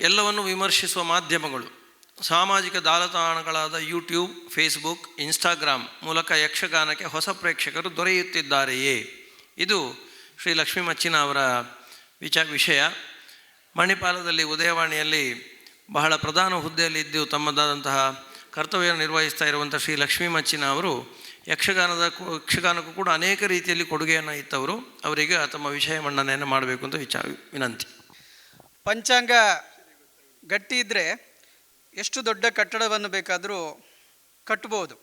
ಎಲ್ಲವನ್ನು ವಿಮರ್ಶಿಸುವ ಮಾಧ್ಯಮಗಳು, ಸಾಮಾಜಿಕ ಜಾಲತಾಣಗಳಾದ ಯೂಟ್ಯೂಬ್, ಫೇಸ್ಬುಕ್, ಇನ್ಸ್ಟಾಗ್ರಾಮ್ ಮೂಲಕ ಯಕ್ಷಗಾನಕ್ಕೆ ಹೊಸ ಪ್ರೇಕ್ಷಕರು ದೊರೆಯುತ್ತಿದ್ದಾರೆಯೇ? ಇದು ಶ್ರೀ ಲಕ್ಷ್ಮೀ ಮಚ್ಚಿನ ಅವರ ವಿಷಯ. ಮಣಿಪಾಲದಲ್ಲಿ ಉದಯವಾಣಿಯಲ್ಲಿ ಬಹಳ ಪ್ರಧಾನ ಹುದ್ದೆಯಲ್ಲಿ ಇದ್ದು ತಮ್ಮದಾದಂತಹ ಕರ್ತವ್ಯ ನಿರ್ವಹಿಸ್ತಾ ಇರುವಂಥ ಶ್ರೀ ಲಕ್ಷ್ಮೀ ಮಚ್ಚಿನ ಅವರು ಯಕ್ಷಗಾನಕ್ಕೂ ಕೂಡ ಅನೇಕ ರೀತಿಯಲ್ಲಿ ಕೊಡುಗೆಯನ್ನು ಇತ್ತವರು. ಅವರಿಗೆ ತಮ್ಮ ವಿಷಯ ಮಂಡನೆಯನ್ನು ಮಾಡಬೇಕು ಅಂತ ವಿನಂತಿ. ಪಂಚಾಂಗ ಗಟ್ಟಿ ಇದ್ದರೆ ಎಷ್ಟು ದೊಡ್ಡ ಕಟ್ಟಡವನ್ನು ಬೇಕಾದರೂ ಕಟ್ಟಬಹುದು.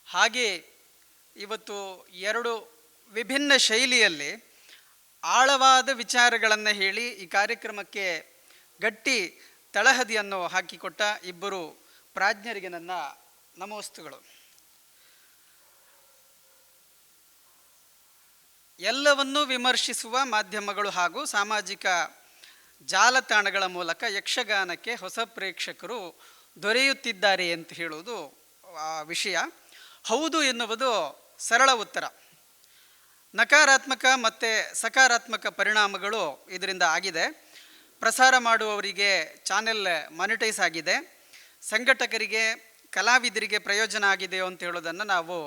ಹಾಗೆ ಇವತ್ತು ಎರಡು ವಿಭಿನ್ನ ಶೈಲಿಯಲ್ಲಿ ಆಳವಾದ ವಿಚಾರಗಳನ್ನು ಹೇಳಿ ಈ ಕಾರ್ಯಕ್ರಮಕ್ಕೆ ಗಟ್ಟಿ ತಳಹದಿಯನ್ನು ಹಾಕಿಕೊಟ್ಟ ಇಬ್ಬರು ಪ್ರಾಜ್ಞರಿಗೆ ನನ್ನ ನಮೋಸ್ತುಗಳು. ಎಲ್ಲವನ್ನೂ ವಿಮರ್ಶಿಸುವ ಮಾಧ್ಯಮಗಳು ಹಾಗೂ ಸಾಮಾಜಿಕ ಜಾಲತಾಣಗಳ ಮೂಲಕ ಯಕ್ಷಗಾನಕ್ಕೆ ಹೊಸ ಪ್ರೇಕ್ಷಕರು ದೊರೆಯುತ್ತಿದ್ದಾರೆ ಅಂತ ಹೇಳುವುದು ವಿಷಯ. ಹೌದು ಎನ್ನುವುದು ಸರಳ ಉತ್ತರ. ನಕಾರಾತ್ಮಕ ಮತ್ತು ಸಕಾರಾತ್ಮಕ ಪರಿಣಾಮಗಳು ಇದರಿಂದ ಆಗಿದೆ. ಪ್ರಸಾರ ಮಾಡುವವರಿಗೆ ಚಾನೆಲ್ ಮಾನಿಟೈಸ್ ಆಗಿದೆ, ಸಂಘಟಕರಿಗೆ ಕಲಾವಿದರಿಗೆ ಪ್ರಯೋಜನ ಆಗಿದೆಯೋ ಅಂತ ಹೇಳೋದನ್ನು ನಾವು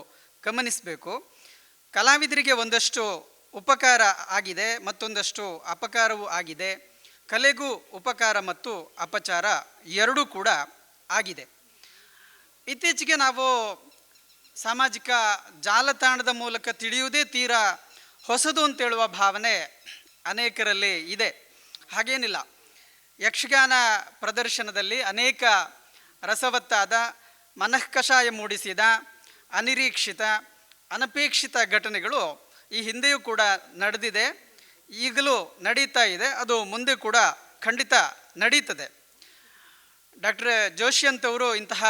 ಗಮನಿಸಬೇಕು. ಕಲಾವಿದರಿಗೆ ಒಂದಷ್ಟು ಉಪಕಾರ ಆಗಿದೆ, ಮತ್ತೊಂದಷ್ಟು ಅಪಕಾರವೂ ಆಗಿದೆ. ಕಲೆಗೂ ಉಪಕಾರ ಮತ್ತು ಅಪಚಾರ ಎರಡೂ ಕೂಡ ಆಗಿದೆ. ಇತ್ತೀಚೆಗೆ ನಾವು ಸಾಮಾಜಿಕ ಜಾಲತಾಣದ ಮೂಲಕ ತಿಳಿಯುವುದೇ ತೀರಾ ಹೊಸದು ಅಂತೇಳುವ ಭಾವನೆ ಅನೇಕರಲ್ಲಿ ಇದೆ. ಹಾಗೇನಿಲ್ಲ. ಯಕ್ಷಗಾನ ಪ್ರದರ್ಶನದಲ್ಲಿ ಅನೇಕ ರಸವತ್ತಾದ, ಮನಃಕಷಾಯ ಮೂಡಿಸಿದ, ಅನಿರೀಕ್ಷಿತ, ಅನಪೇಕ್ಷಿತ ಘಟನೆಗಳು ಈ ಹಿಂದೆಯೂ ಕೂಡ ನಡೆದಿದೆ, ಈಗಲೂ ನಡೀತಾ ಇದೆ, ಅದು ಮುಂದೆ ಕೂಡ ಖಂಡಿತ ನಡೀತದೆ. ಡಾಕ್ಟರ್ ಜೋಶಿ ಅಂತವರು ಇಂತಹ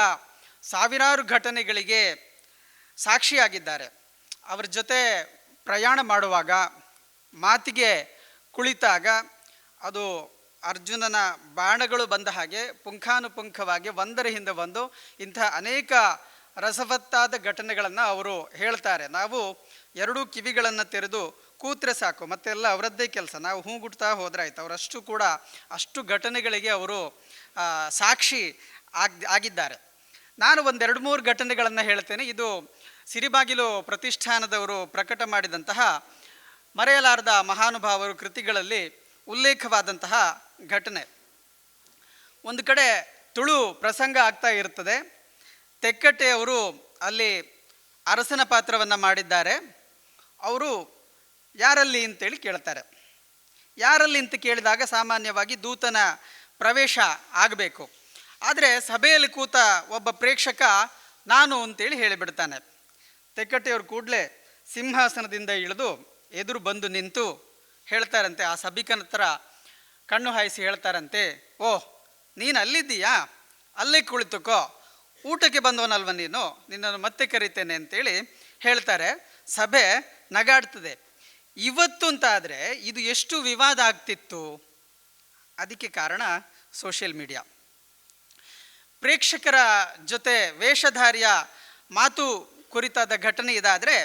ಸಾವಿರಾರು ಘಟನೆಗಳಿಗೆ ಸಾಕ್ಷಿಯಾಗಿದ್ದಾರೆ. ಅವರ ಜೊತೆ ಪ್ರಯಾಣ ಮಾಡುವಾಗ, ಮಾತಿಗೆ ಕುಳಿತಾಗ ಅದು ಅರ್ಜುನನ ಬಾಣಗಳು ಬಂದ ಹಾಗೆ ಪುಂಖಾನುಪುಂಖವಾಗಿ ಒಂದರ ಹಿಂದೆ ಒಂದು ಇಂಥ ಅನೇಕ ರಸವತ್ತಾದ ಘಟನೆಗಳನ್ನು ಅವರು ಹೇಳ್ತಾರೆ. ನಾವು ಎರಡೂ ಕಿವಿಗಳನ್ನು ತೆರೆದು ಕೂತ್ರೆ ಸಾಕು, ಮತ್ತೆಲ್ಲ ಅವರದ್ದೇ ಕೆಲಸ, ನಾವು ಹೂಗುಡ್ತಾ ಹೋದ್ರಾಯ್ತು. ಅವರಷ್ಟು ಕೂಡ ಅಷ್ಟು ಘಟನೆಗಳಿಗೆ ಅವರು ಸಾಕ್ಷಿ ಆಗಿದ್ದಾರೆ. ನಾನು ಒಂದೆರಡು ಮೂರು ಘಟನೆಗಳನ್ನು ಹೇಳ್ತೇನೆ. ಇದು ಸಿರಿಬಾಗಿಲು ಪ್ರತಿಷ್ಠಾನದವರು ಪ್ರಕಟ ಮಾಡಿದಂತಹ ಮರೆಯಲಾರದ ಮಹಾನುಭಾವರು ಕೃತಿಗಳಲ್ಲಿ ಉಲ್ಲೇಖವಾದಂತಹ ಘಟನೆ. ಒಂದು ಕಡೆ ತುಳು ಪ್ರಸಂಗ ಆಗ್ತಾ ಇರ್ತದೆ. ತೆಕ್ಕಟ್ಟೆಯವರು ಅಲ್ಲಿ ಅರಸನ ಪಾತ್ರವನ್ನು ಮಾಡಿದ್ದಾರೆ. ಅವರು ಯಾರಲ್ಲಿ ಅಂತೇಳಿ ಕೇಳ್ತಾರೆ. ಯಾರಲ್ಲಿ ಅಂತ ಕೇಳಿದಾಗ ಸಾಮಾನ್ಯವಾಗಿ ದೂತನ ಪ್ರವೇಶ ಆಗಬೇಕು. ಆದರೆ ಸಭೆಯಲ್ಲಿ ಕೂತ ಒಬ್ಬ ಪ್ರೇಕ್ಷಕ ನಾನು ಅಂತೇಳಿ ಹೇಳಿಬಿಡ್ತಾನೆ. ತೆಕ್ಕಟ್ಟೆಯವರು ಕೂಡಲೇ ಸಿಂಹಾಸನದಿಂದ ಇಳಿದು ಎದುರು ಬಂದು ನಿಂತು ಹೇಳ್ತಾರಂತೆ, ಆ ಸಭಿಕನ ಹತ್ರ ಕಣ್ಣು ಹಾಯಿಸಿ ಹೇಳ್ತಾರಂತೆ, ಓಹ್ ನೀನು ಅಲ್ಲಿದ್ದೀಯಾ, ಅಲ್ಲೇ ಕುಳಿತುಕೋ, ಊಟಕ್ಕೆ ಬಂದವನಲ್ವ ನೀನು, ನಿನ್ನನ್ನು ಮತ್ತೆ ಕರಿತೇನೆ ಅಂತೇಳಿ ಹೇಳ್ತಾರೆ. ಸಭೆ ನಗಾಡ್ತದೆ. ಇವತ್ತು ಅಂತ ಆದರೆ ಇದು ಎಷ್ಟು ವಿವಾದ ಆಗ್ತಿತ್ತು. ಅದಕ್ಕೆ ಕಾರಣ ಸೋಷಿಯಲ್ ಮೀಡಿಯಾ. ಪ್ರೇಕ್ಷಕರ ಜೊತೆ ವೇಷಧಾರಿಯ ಮಾತು ಕುರಿತಾದ ಘಟನೆ ಇದಾದರೆ,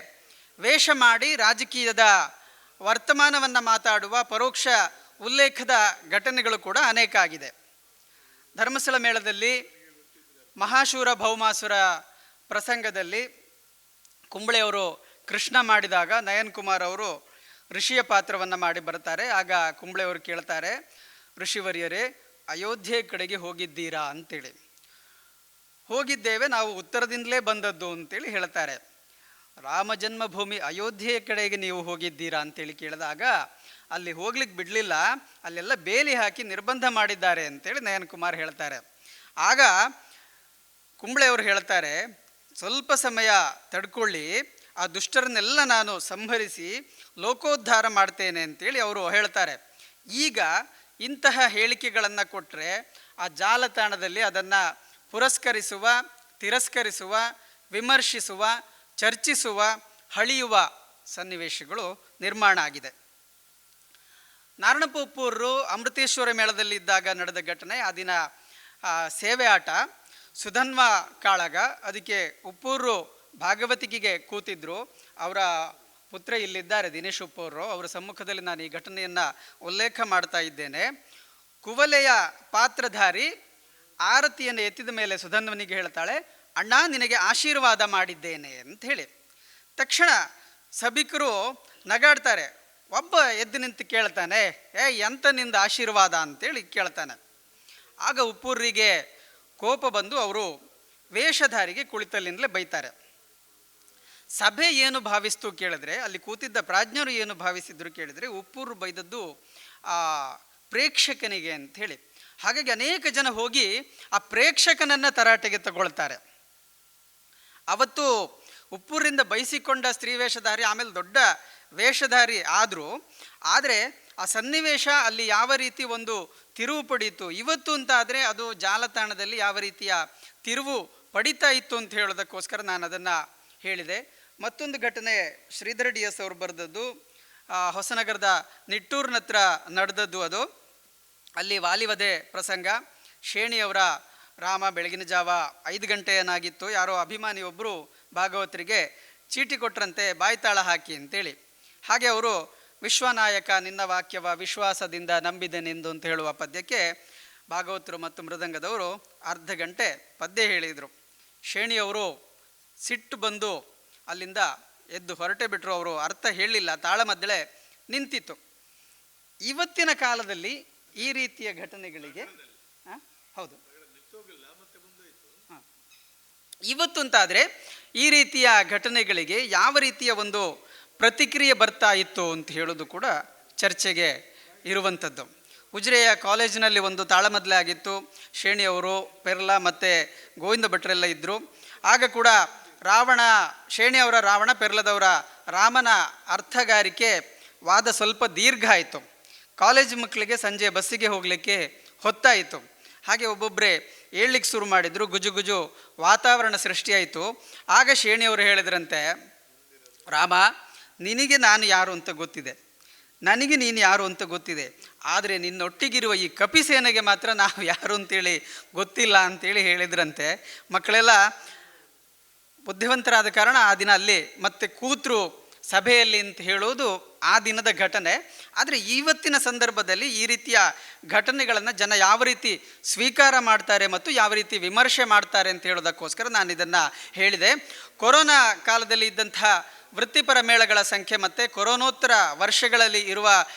ವೇಷ ಮಾಡಿ ರಾಜಕೀಯದ ವರ್ತಮಾನವನ್ನು ಮಾತಾಡುವ ಪರೋಕ್ಷ ಉಲ್ಲೇಖದ ಘಟನೆಗಳು ಕೂಡ ಅನೇಕ ಆಗಿದೆ. ಧರ್ಮಸ್ಥಳ ಮೇಳದಲ್ಲಿ ಮಹಾಶೂರ ಭೌಮಾಸುರ ಪ್ರಸಂಗದಲ್ಲಿ ಕುಂಬಳೆಯವರು ಕೃಷ್ಣ ಮಾಡಿದಾಗ ನಯನ್ ಕುಮಾರ್ ಅವರು ಋಷಿಯ ಪಾತ್ರವನ್ನು ಮಾಡಿ ಬರ್ತಾರೆ. ಆಗ ಕುಂಬಳೆಯವರು ಕೇಳ್ತಾರೆ, ಋಷಿವರ್ಯರೇ ಅಯೋಧ್ಯೆ ಕಡೆಗೆ ಹೋಗಿದ್ದೀರಾ ಅಂತೇಳಿ. ಹೋಗಿದ್ದೇವೆ, ನಾವು ಉತ್ತರದಿಂದಲೇ ಬಂದದ್ದು ಅಂತೇಳಿ ಹೇಳ್ತಾರೆ. ರಾಮ ಜನ್ಮಭೂಮಿ ಅಯೋಧ್ಯೆಯ ಕಡೆಗೆ ನೀವು ಹೋಗಿದ್ದೀರಾ ಅಂತೇಳಿ ಕೇಳಿದಾಗ ಅಲ್ಲಿ ಹೋಗ್ಲಿಕ್ಕೆ ಬಿಡಲಿಲ್ಲ, ಅಲ್ಲೆಲ್ಲ ಬೇಲಿ ಹಾಕಿ ನಿರ್ಬಂಧ ಮಾಡಿದ್ದಾರೆ ಅಂತೇಳಿ ನಯನ್ ಕುಮಾರ್ ಹೇಳ್ತಾರೆ. ಆಗ ಕುಂಬಳೆಯವರು ಹೇಳ್ತಾರೆ, ಸ್ವಲ್ಪ ಸಮಯ ತಡ್ಕೊಳ್ಳಿ, ಆ ದುಷ್ಟರನ್ನೆಲ್ಲ ನಾನು ಸಂಹರಿಸಿ ಲೋಕೋದ್ಧಾರ ಮಾಡ್ತೇನೆ ಅಂತೇಳಿ ಅವರು ಹೇಳ್ತಾರೆ. ಈಗ ಇಂತಹ ಹೇಳಿಕೆಗಳನ್ನು ಕೊಟ್ಟರೆ ಆ ಜಾಲತಾಣದಲ್ಲಿ ಅದನ್ನು ಪುರಸ್ಕರಿಸುವ, ತಿರಸ್ಕರಿಸುವ, ವಿಮರ್ಶಿಸುವ, ಚರ್ಚಿಸುವ, ಹಳಿಯುವ ಸನ್ನಿವೇಶಗಳು ನಿರ್ಮಾಣ ಆಗಿದೆ. ನಾರಣಪ್ಪ ಉಪ್ಪೂರರು ಅಮೃತೇಶ್ವರ ಮೇಳದಲ್ಲಿದ್ದಾಗ ನಡೆದ ಘಟನೆ. ಆ ದಿನ ಸೇವೆ ಆಟ, ಸುಧನ್ವ ಕಾಳಗ, ಅದಕ್ಕೆ ಉಪ್ಪೂರು ಭಾಗವತಿಕೆಗೆ ಕೂತಿದ್ರು. ಅವರ ಪುತ್ರ ಇಲ್ಲಿದ್ದಾರೆ, ದಿನೇಶ್ ಉಪ್ಪೂರು. ಅವರ ಸಮ್ಮುಖದಲ್ಲಿ ನಾನು ಈ ಘಟನೆಯನ್ನು ಉಲ್ಲೇಖ ಮಾಡ್ತಾ ಇದ್ದೇನೆ. ಕುವಲೆಯ ಪಾತ್ರಧಾರಿ ಆರತಿಯನ್ನು ಎತ್ತಿದ ಮೇಲೆ ಸುಧನ್ವನಿಗೆ ಹೇಳ್ತಾಳೆ, ಅಣ್ಣ ನಿನಗೆ ಆಶೀರ್ವಾದ ಮಾಡಿದ್ದೇನೆ ಅಂತ ಹೇಳಿ. ತಕ್ಷಣ ಸಭಿಕರು ನಗಾಡ್ತಾರೆ. ಒಬ್ಬ ಎದ್ದು ನಿಂತು ಕೇಳ್ತಾನೆ, ಎಂತ ನಿಂದ ಆಶೀರ್ವಾದ ಅಂತೇಳಿ ಕೇಳ್ತಾನೆ. ಆಗ ಉಪ್ಪೂರಿಗೆ ಕೋಪ ಬಂದು ಅವರು ವೇಷಧಾರಿಗೆ ಕುಳಿತಲ್ಲಿಂದಲೇ ಬೈತಾರೆ. ಸಭೆ ಏನು ಭಾವಿಸ್ತು ಕೇಳಿದ್ರೆ, ಅಲ್ಲಿ ಕೂತಿದ್ದ ಪ್ರಾಜ್ಞರು ಏನು ಭಾವಿಸಿದ್ರು ಕೇಳಿದರೆ, ಉಪ್ಪೂರು ಬೈದದ್ದು ಆ ಪ್ರೇಕ್ಷಕನಿಗೆ ಅಂತ ಹೇಳಿ. ಹಾಗಾಗಿ ಅನೇಕ ಜನ ಹೋಗಿ ಆ ಪ್ರೇಕ್ಷಕನನ್ನು ತರಾಟೆಗೆ ತಗೊಳ್ತಾರೆ. ಅವತ್ತು ಉಪ್ಪೂರಿಂದ ಬಯಸಿಕೊಂಡ ಸ್ತ್ರೀ ವೇಷಧಾರಿ ಆಮೇಲೆ ದೊಡ್ಡ ವೇಷಧಾರಿ ಆದರೂ, ಆದರೆ ಆ ಸನ್ನಿವೇಶ ಅಲ್ಲಿ ಯಾವ ರೀತಿ ಒಂದು ತಿರುವು ಪಡೀತು ಇವತ್ತು ಅಂತಾದರೆ ಅದು ಜಾಲತಾಣದಲ್ಲಿ ಯಾವ ರೀತಿಯ ತಿರುವು ಪಡಿತಾ ಇತ್ತು ಅಂತ ಹೇಳೋದಕ್ಕೋಸ್ಕರ ನಾನು ಅದನ್ನು ಹೇಳಿದೆ. ಮತ್ತೊಂದು ಘಟನೆ ಶ್ರೀಧರ ಡಿ ಎಸ್ ಅವರು ಬರೆದದ್ದು, ಹೊಸನಗರದ ನಿಟ್ಟೂರಿನ ಹತ್ರ ನಡೆದದ್ದು. ಅದು ಅಲ್ಲಿ ವಾಲಿವಧೆ ಪ್ರಸಂಗ. ಶೇಣಿಯವರ ರಾಮ ಬೆಳಗಿನ ಜಾವ 5 ಗಂಟೆ ಏನಾಗಿತ್ತು, ಯಾರೋ ಅಭಿಮಾನಿಯೊಬ್ಬರು ಭಾಗವತರಿಗೆ ಚೀಟಿ ಕೊಟ್ಟರಂತೆ, ಬಾಯ್ತಾಳ ಹಾಕಿ ಅಂತೇಳಿ. ಹಾಗೆ ಅವರು ವಿಶ್ವನಾಯಕ ನಿನ್ನ ವಾಕ್ಯವ ವಿಶ್ವಾಸದಿಂದ ನಂಬಿದೆನೆಂದು ಅಂತ ಹೇಳುವ ಪದ್ಯಕ್ಕೆ ಭಾಗವತರು ಮತ್ತು ಮೃದಂಗದವರು ಅರ್ಧ ಗಂಟೆ ಪದ್ಯ ಹೇಳಿದರು. ಶೇಣಿಯವರು ಸಿಟ್ಟು ಬಂದು ಅಲ್ಲಿಂದ ಎದ್ದು ಹೊರಟೆ ಬಿಟ್ಟರು. ಅವರು ಅರ್ಥ ಹೇಳಲಿಲ್ಲ, ತಾಳ ಮದ್ದಳೆ ನಿಂತಿತ್ತು. ಇವತ್ತಿನ ಕಾಲದಲ್ಲಿ ಈ ರೀತಿಯ ಘಟನೆಗಳಿಗೆ ಹೌದು ಇವತ್ತು ಅಂತಾದರೆ ಈ ರೀತಿಯ ಘಟನೆಗಳಿಗೆ ಯಾವ ರೀತಿಯ ಒಂದು ಪ್ರತಿಕ್ರಿಯೆ ಬರ್ತಾ ಇತ್ತು ಅಂತ ಹೇಳೋದು ಕೂಡ ಚರ್ಚೆಗೆ ಇರುವಂಥದ್ದು. ಉಜಿರೆಯ ಕಾಲೇಜಿನಲ್ಲಿ ಒಂದು ತಾಳಮದ್ದಲೆ ಆಗಿತ್ತು. ಶೇಣಿಯವರು, ಪೆರ್ಲ ಮತ್ತು ಗೋವಿಂದ ಭಟ್ರೆಲ್ಲ ಇದ್ದರು. ಆಗ ಕೂಡ ಶೇಣಿಯವರ ರಾವಣ, ಪೆರ್ಲದವರ ರಾಮನ ಅರ್ಥಗಾರಿಕೆ ವಾದ ಸ್ವಲ್ಪ ದೀರ್ಘ ಆಯಿತು. ಕಾಲೇಜ್ ಮಕ್ಕಳಿಗೆ ಸಂಜೆ ಬಸ್ಸಿಗೆ ಹೋಗಲಿಕ್ಕೆ ಹೊತ್ತಾಯಿತು. ಹಾಗೆ ಒಬ್ಬೊಬ್ಬರೇ ಏಳ್ಲಿಕ್ಕೆ ಶುರು ಮಾಡಿದರು. ಗುಜುಗುಜು ವಾತಾವರಣ ಸೃಷ್ಟಿಯಾಯಿತು. ಆಗ ಶೇಣಿಯವರು ಹೇಳಿದ್ರಂತೆ, ರಾಮ ನಿನಗೆ ನಾನು ಯಾರು ಅಂತ ಗೊತ್ತಿದೆ, ನನಗೆ ನೀನು ಯಾರು ಅಂತ ಗೊತ್ತಿದೆ, ಆದರೆ ನಿನ್ನೊಟ್ಟಿಗಿರುವ ಈ ಕಪಿಸೇನೆಗೆ ಮಾತ್ರ ನಾವು ಯಾರು ಅಂತೇಳಿ ಗೊತ್ತಿಲ್ಲ ಅಂತೇಳಿ ಹೇಳಿದ್ರಂತೆ. ಮಕ್ಕಳೆಲ್ಲ ಬುದ್ಧಿವಂತರಾದ ಕಾರಣ ಆ ದಿನ ಅಲ್ಲಿ ಮತ್ತೆ ಕೂತರು ಸಭೆಯಲ್ಲಿ ಅಂತ ಹೇಳೋದು ಆ ದಿನದ ಘಟನೆ. ಆದರೆ ಇವತ್ತಿನ ಸಂದರ್ಭದಲ್ಲಿ ಈ ರೀತಿಯ ಘಟನೆಗಳನ್ನು ಜನ ಯಾವ ರೀತಿ ಸ್ವೀಕಾರ ಮಾಡ್ತಾರೆ ಮತ್ತು ಯಾವ ರೀತಿ ವಿಮರ್ಶೆ ಮಾಡ್ತಾರೆ ಅಂತ ಹೇಳೋದಕ್ಕೋಸ್ಕರ ನಾನು ಇದನ್ನು ಹೇಳಿದೆ. ಕೊರೋನಾ ಕಾಲದಲ್ಲಿ ಇದ್ದಂತಹ ವೃತ್ತಿಪರ ಮೇಳಗಳ ಸಂಖ್ಯೆ ಮತ್ತು ಕೊರೋನೋತ್ತರ ವರ್ಷಗಳಲ್ಲಿ ಇರುವ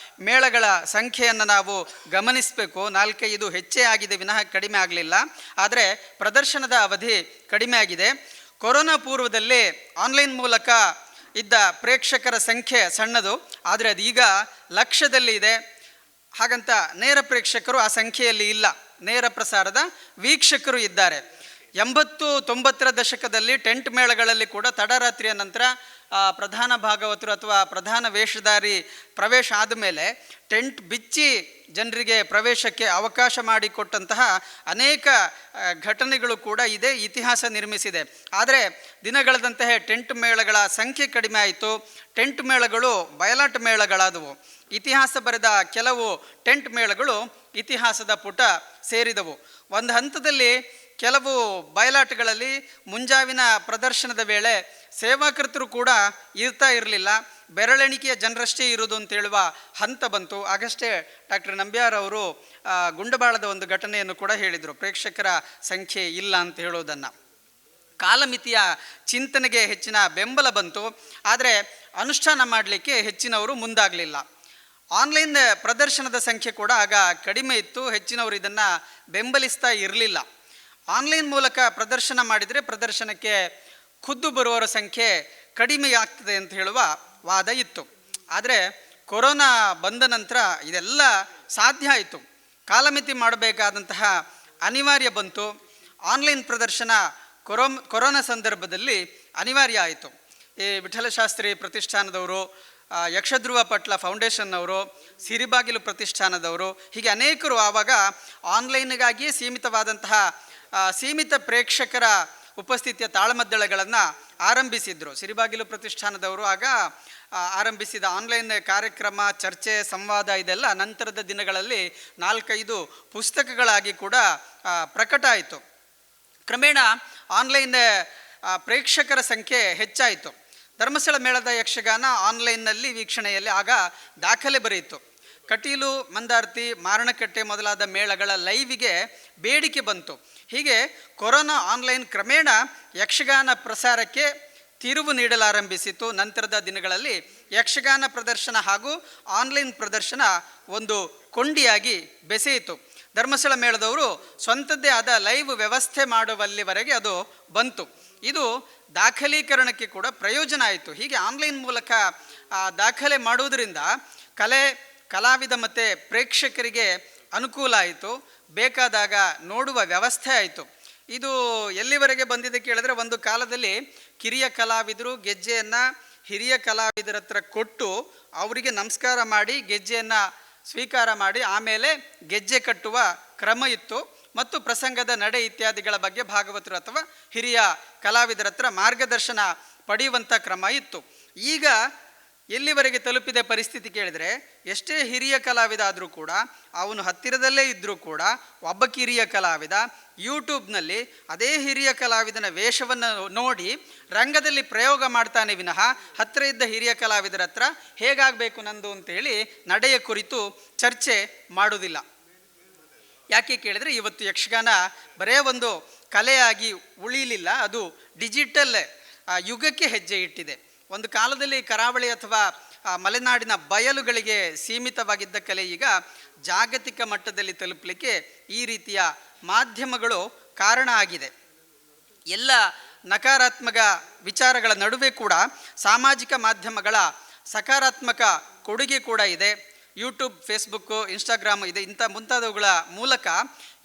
ಮೇಳಗಳ ಸಂಖ್ಯೆಯನ್ನು ನಾವು ಗಮನಿಸಬೇಕು. 4-5 ಹೆಚ್ಚೇ ಆಗಿದೆ ವಿನಃ ಕಡಿಮೆ ಆಗಲಿಲ್ಲ. ಆದರೆ ಪ್ರದರ್ಶನದ ಅವಧಿ ಕಡಿಮೆ ಆಗಿದೆ. ಕೊರೋನಾ ಪೂರ್ವದಲ್ಲಿ ಆನ್ಲೈನ್ ಮೂಲಕ ಇದ್ದ ಪ್ರೇಕ್ಷಕರ ಸಂಖ್ಯೆ ಸಣ್ಣದು, ಆದರೆ ಅದೀಗ ಲಕ್ಷದಲ್ಲಿ ಇದೆ. ಹಾಗಂತ ನೇರ ಪ್ರೇಕ್ಷಕರು ಆ ಸಂಖ್ಯೆಯಲ್ಲಿ ಇಲ್ಲ, ನೇರ ಪ್ರಸಾರದ ವೀಕ್ಷಕರು ಇದ್ದಾರೆ. 80-90ರ ದಶಕದಲ್ಲಿ ಟೆಂಟ್ ಮೇಳಗಳಲ್ಲಿ ಕೂಡ ತಡರಾತ್ರಿಯ ನಂತರ ಪ್ರಧಾನ ಭಾಗವತರು ಅಥವಾ ಪ್ರಧಾನ ವೇಷಧಾರಿ ಪ್ರವೇಶ ಆದಮೇಲೆ ಟೆಂಟ್ ಬಿಚ್ಚಿ ಜನರಿಗೆ ಪ್ರವೇಶಕ್ಕೆ ಅವಕಾಶ ಮಾಡಿಕೊಟ್ಟಂತಹ ಅನೇಕ ಘಟನೆಗಳು ಕೂಡ ಇದೆ, ಇತಿಹಾಸ ನಿರ್ಮಿಸಿದೆ. ಆದರೆ ದಿನಗಳದಂತಹ ಟೆಂಟ್ ಮೇಳಗಳ ಸಂಖ್ಯೆ ಕಡಿಮೆ ಆಯಿತು. ಟೆಂಟ್ ಮೇಳಗಳು ಬಯಲಾಟ ಮೇಳಗಳಾದವು. ಇತಿಹಾಸ ಬರೆದ ಕೆಲವು ಟೆಂಟ್ ಮೇಳಗಳು ಇತಿಹಾಸದ ಪುಟ ಸೇರಿದವು. ಒಂದು ಹಂತದಲ್ಲಿ ಕೆಲವು ಬಯಲಾಟಗಳಲ್ಲಿ ಮುಂಜಾವಿನ ಪ್ರದರ್ಶನದ ವೇಳೆ ಸೇವಾಕರ್ತರು ಕೂಡ ಇರ್ತಾ ಇರಲಿಲ್ಲ, ಬೆರಳೆಣಿಕೆಯ ಜನರಷ್ಟೇ ಇರುವುದು ಅಂತ ಹೇಳುವ ಹಂತ ಬಂತು. ಆಗಷ್ಟೇ ಡಾಕ್ಟರ್ ನಂಬ್ಯಾರ್ ಅವರು ಗುಂಡಬಾಳದ ಒಂದು ಘಟನೆಯನ್ನು ಕೂಡ ಹೇಳಿದರು, ಪ್ರೇಕ್ಷಕರ ಸಂಖ್ಯೆ ಇಲ್ಲ ಅಂತ ಹೇಳೋದನ್ನು. ಕಾಲಮಿತಿಯ ಚಿಂತನೆಗೆ ಹೆಚ್ಚಿನ ಬೆಂಬಲ ಬಂತು, ಆದರೆ ಅನುಷ್ಠಾನ ಮಾಡಲಿಕ್ಕೆ ಹೆಚ್ಚಿನವರು ಮುಂದಾಗಲಿಲ್ಲ. ಆನ್ಲೈನ್ ಪ್ರದರ್ಶನದ ಸಂಖ್ಯೆ ಕೂಡ ಆಗ ಕಡಿಮೆ ಇತ್ತು, ಹೆಚ್ಚಿನವರು ಇದನ್ನು ಬೆಂಬಲಿಸ್ತಾ ಇರಲಿಲ್ಲ. ಆನ್ಲೈನ್ ಮೂಲಕ ಪ್ರದರ್ಶನ ಮಾಡಿದರೆ ಪ್ರದರ್ಶನಕ್ಕೆ ಖುದ್ದು ಬರುವವರ ಸಂಖ್ಯೆ ಕಡಿಮೆ ಆಗ್ತದೆ ಅಂತ ಹೇಳುವ ವಾದ ಇತ್ತು. ಆದರೆ ಕೊರೋನಾ ಬಂದ ನಂತರ ಇದೆಲ್ಲ ಸಾಧ್ಯ ಆಯಿತು. ಕಾಲಮಿತಿ ಮಾಡಬೇಕಾದಂತಹ ಅನಿವಾರ್ಯ ಬಂತು. ಆನ್ಲೈನ್ ಪ್ರದರ್ಶನ ಕೊರೋನಾ ಸಂದರ್ಭದಲ್ಲಿ ಅನಿವಾರ್ಯ ಆಯಿತು. ಈ ವಿಠಲಶಾಸ್ತ್ರಿ ಪ್ರತಿಷ್ಠಾನದವರು, ಯಕ್ಷಧ್ರುವ ಪಟ್ಲ ಫೌಂಡೇಶನ್ನವರು, ಸಿರಿಬಾಗಿಲು ಪ್ರತಿಷ್ಠಾನದವರು, ಹೀಗೆ ಅನೇಕರು ಆವಾಗ ಆನ್ಲೈನ್ಗಾಗಿಯೇ ಸೀಮಿತವಾದಂತಹ ಸೀಮಿತ ಪ್ರೇಕ್ಷಕರ ಉಪಸ್ಥಿತಿಯ ತಾಳಮದ್ದಳೆಗಳನ್ನು ಆರಂಭಿಸಿದರು. ಸಿರಿಬಾಗಿಲು ಪ್ರತಿಷ್ಠಾನದವರು ಆಗ ಆರಂಭಿಸಿದ ಆನ್ಲೈನ್ ಕಾರ್ಯಕ್ರಮ, ಚರ್ಚೆ, ಸಂವಾದ ಇದೆಲ್ಲ ನಂತರದ ದಿನಗಳಲ್ಲಿ 4-5 ಪುಸ್ತಕಗಳಾಗಿ ಕೂಡ ಪ್ರಕಟ ಆಯಿತು. ಕ್ರಮೇಣ ಆನ್ಲೈನ್ ಪ್ರೇಕ್ಷಕರ ಸಂಖ್ಯೆ ಹೆಚ್ಚಾಯಿತು. ಧರ್ಮಸ್ಥಳ ಮೇಳದ ಯಕ್ಷಗಾನ ಆನ್ಲೈನ್ನಲ್ಲಿ ವೀಕ್ಷಣೆಯಲ್ಲಿ ಆಗ ದಾಖಲೆ ಬರೆಯಿತು. ಕಟೀಲು, ಮಂದಾರ್ತಿ, ಮಾರಣಕಟ್ಟೆ ಮೊದಲಾದ ಮೇಳಗಳ ಲೈವಿಗೆ ಬೇಡಿಕೆ ಬಂತು. ಹೀಗೆ ಕೊರೋನಾ ಆನ್ಲೈನ್ ಕ್ರಮೇಣ ಯಕ್ಷಗಾನ ಪ್ರಸಾರಕ್ಕೆ ತಿರುವು ನೀಡಲಾರಂಭಿಸಿತು. ನಂತರದ ದಿನಗಳಲ್ಲಿ ಯಕ್ಷಗಾನ ಪ್ರದರ್ಶನ ಹಾಗೂ ಆನ್ಲೈನ್ ಪ್ರದರ್ಶನ ಒಂದು ಕೊಂಡಿಯಾಗಿ ಬೆಸೆಯಿತು. ಧರ್ಮಸ್ಥಳ ಮೇಳದವರು ಸ್ವಂತದ್ದೇ ಆದ ಲೈವ್ ವ್ಯವಸ್ಥೆ ಮಾಡುವಲ್ಲಿವರೆಗೆ ಅದು ಬಂತು. ಇದು ದಾಖಲೀಕರಣಕ್ಕೆ ಕೂಡ ಪ್ರಯೋಜನ ಆಯಿತು. ಹೀಗೆ ಆನ್ಲೈನ್ ಮೂಲಕ ದಾಖಲೆ ಮಾಡುವುದರಿಂದ ಕಲಾವಿದ ಮತ್ತು ಪ್ರೇಕ್ಷಕರಿಗೆ ಅನುಕೂಲ ಆಯಿತು, ಬೇಕಾದಾಗ ನೋಡುವ ವ್ಯವಸ್ಥೆ ಆಯಿತು. ಇದು ಎಲ್ಲಿವರೆಗೆ ಬಂದಿದೆ ಕೇಳಿದ್ರೆ, ಒಂದು ಕಾಲದಲ್ಲಿ ಕಿರಿಯ ಕಲಾವಿದರು ಗೆಜ್ಜೆಯನ್ನು ಹಿರಿಯ ಕಲಾವಿದರ ಹತ್ರ ಕೊಟ್ಟು ಅವರಿಗೆ ನಮಸ್ಕಾರ ಮಾಡಿ ಗೆಜ್ಜೆಯನ್ನು ಸ್ವೀಕಾರ ಮಾಡಿ ಆಮೇಲೆ ಗೆಜ್ಜೆ ಕಟ್ಟುವ ಕ್ರಮ ಇತ್ತು. ಮತ್ತು ಪ್ರಸಂಗದ ನಡೆ ಇತ್ಯಾದಿಗಳ ಬಗ್ಗೆ ಭಾಗವತರು ಅಥವಾ ಹಿರಿಯ ಕಲಾವಿದರ ಹತ್ರ ಮಾರ್ಗದರ್ಶನ ಪಡೆಯುವಂಥ ಕ್ರಮ ಇತ್ತು. ಈಗ ಎಲ್ಲಿವರೆಗೆ ತಲುಪಿದೆ ಪರಿಸ್ಥಿತಿ ಕೇಳಿದರೆ, ಎಷ್ಟೇ ಹಿರಿಯ ಕಲಾವಿದ ಆದರೂ ಕೂಡ, ಅವನು ಹತ್ತಿರದಲ್ಲೇ ಇದ್ದರೂ ಕೂಡ ಒಬ್ಬ ಕಿರಿಯ ಕಲಾವಿದ ಯೂಟ್ಯೂಬ್ನಲ್ಲಿ ಅದೇ ಹಿರಿಯ ಕಲಾವಿದನ ವೇಷವನ್ನು ನೋಡಿ ರಂಗದಲ್ಲಿ ಪ್ರಯೋಗ ಮಾಡ್ತಾನೆ ವಿನಃ ಹತ್ತಿರ ಇದ್ದ ಹಿರಿಯ ಕಲಾವಿದರ ಹತ್ರ ಹೇಗಾಗಬೇಕು ನಂದು ಅಂತೇಳಿ ನಡೆಯ ಕುರಿತು ಚರ್ಚೆ ಮಾಡೋದಿಲ್ಲ. ಯಾಕೆ ಕೇಳಿದರೆ, ಇವತ್ತು ಯಕ್ಷಗಾನ ಬರೇ ಒಂದು ಕಲೆಯಾಗಿ ಉಳಿಲಿಲ್ಲ, ಅದು ಡಿಜಿಟಲ್ ಯುಗಕ್ಕೆ ಹೆಜ್ಜೆ ಇಟ್ಟಿದೆ. ಒಂದು ಕಾಲದಲ್ಲಿ ಕರಾವಳಿ ಅಥವಾ ಮಲೆನಾಡಿನ ಬಯಲುಗಳಿಗೆ ಸೀಮಿತವಾಗಿದ್ದ ಕಲೆ ಈಗ ಜಾಗತಿಕ ಮಟ್ಟದಲ್ಲಿ ತಲುಪಲಿಕ್ಕೆ ಈ ರೀತಿಯ ಮಾಧ್ಯಮಗಳು ಕಾರಣ ಆಗಿದೆ. ಎಲ್ಲ ನಕಾರಾತ್ಮಕ ವಿಚಾರಗಳ ನಡುವೆ ಕೂಡ ಸಾಮಾಜಿಕ ಮಾಧ್ಯಮಗಳ ಸಕಾರಾತ್ಮಕ ಕೊಡುಗೆ ಕೂಡ ಇದೆ. ಯೂಟ್ಯೂಬ್, ಫೇಸ್ಬುಕ್ಕು, ಇನ್ಸ್ಟಾಗ್ರಾಮ್ ಇದೆ. ಇಂಥ ಮುಂತಾದವುಗಳ ಮೂಲಕ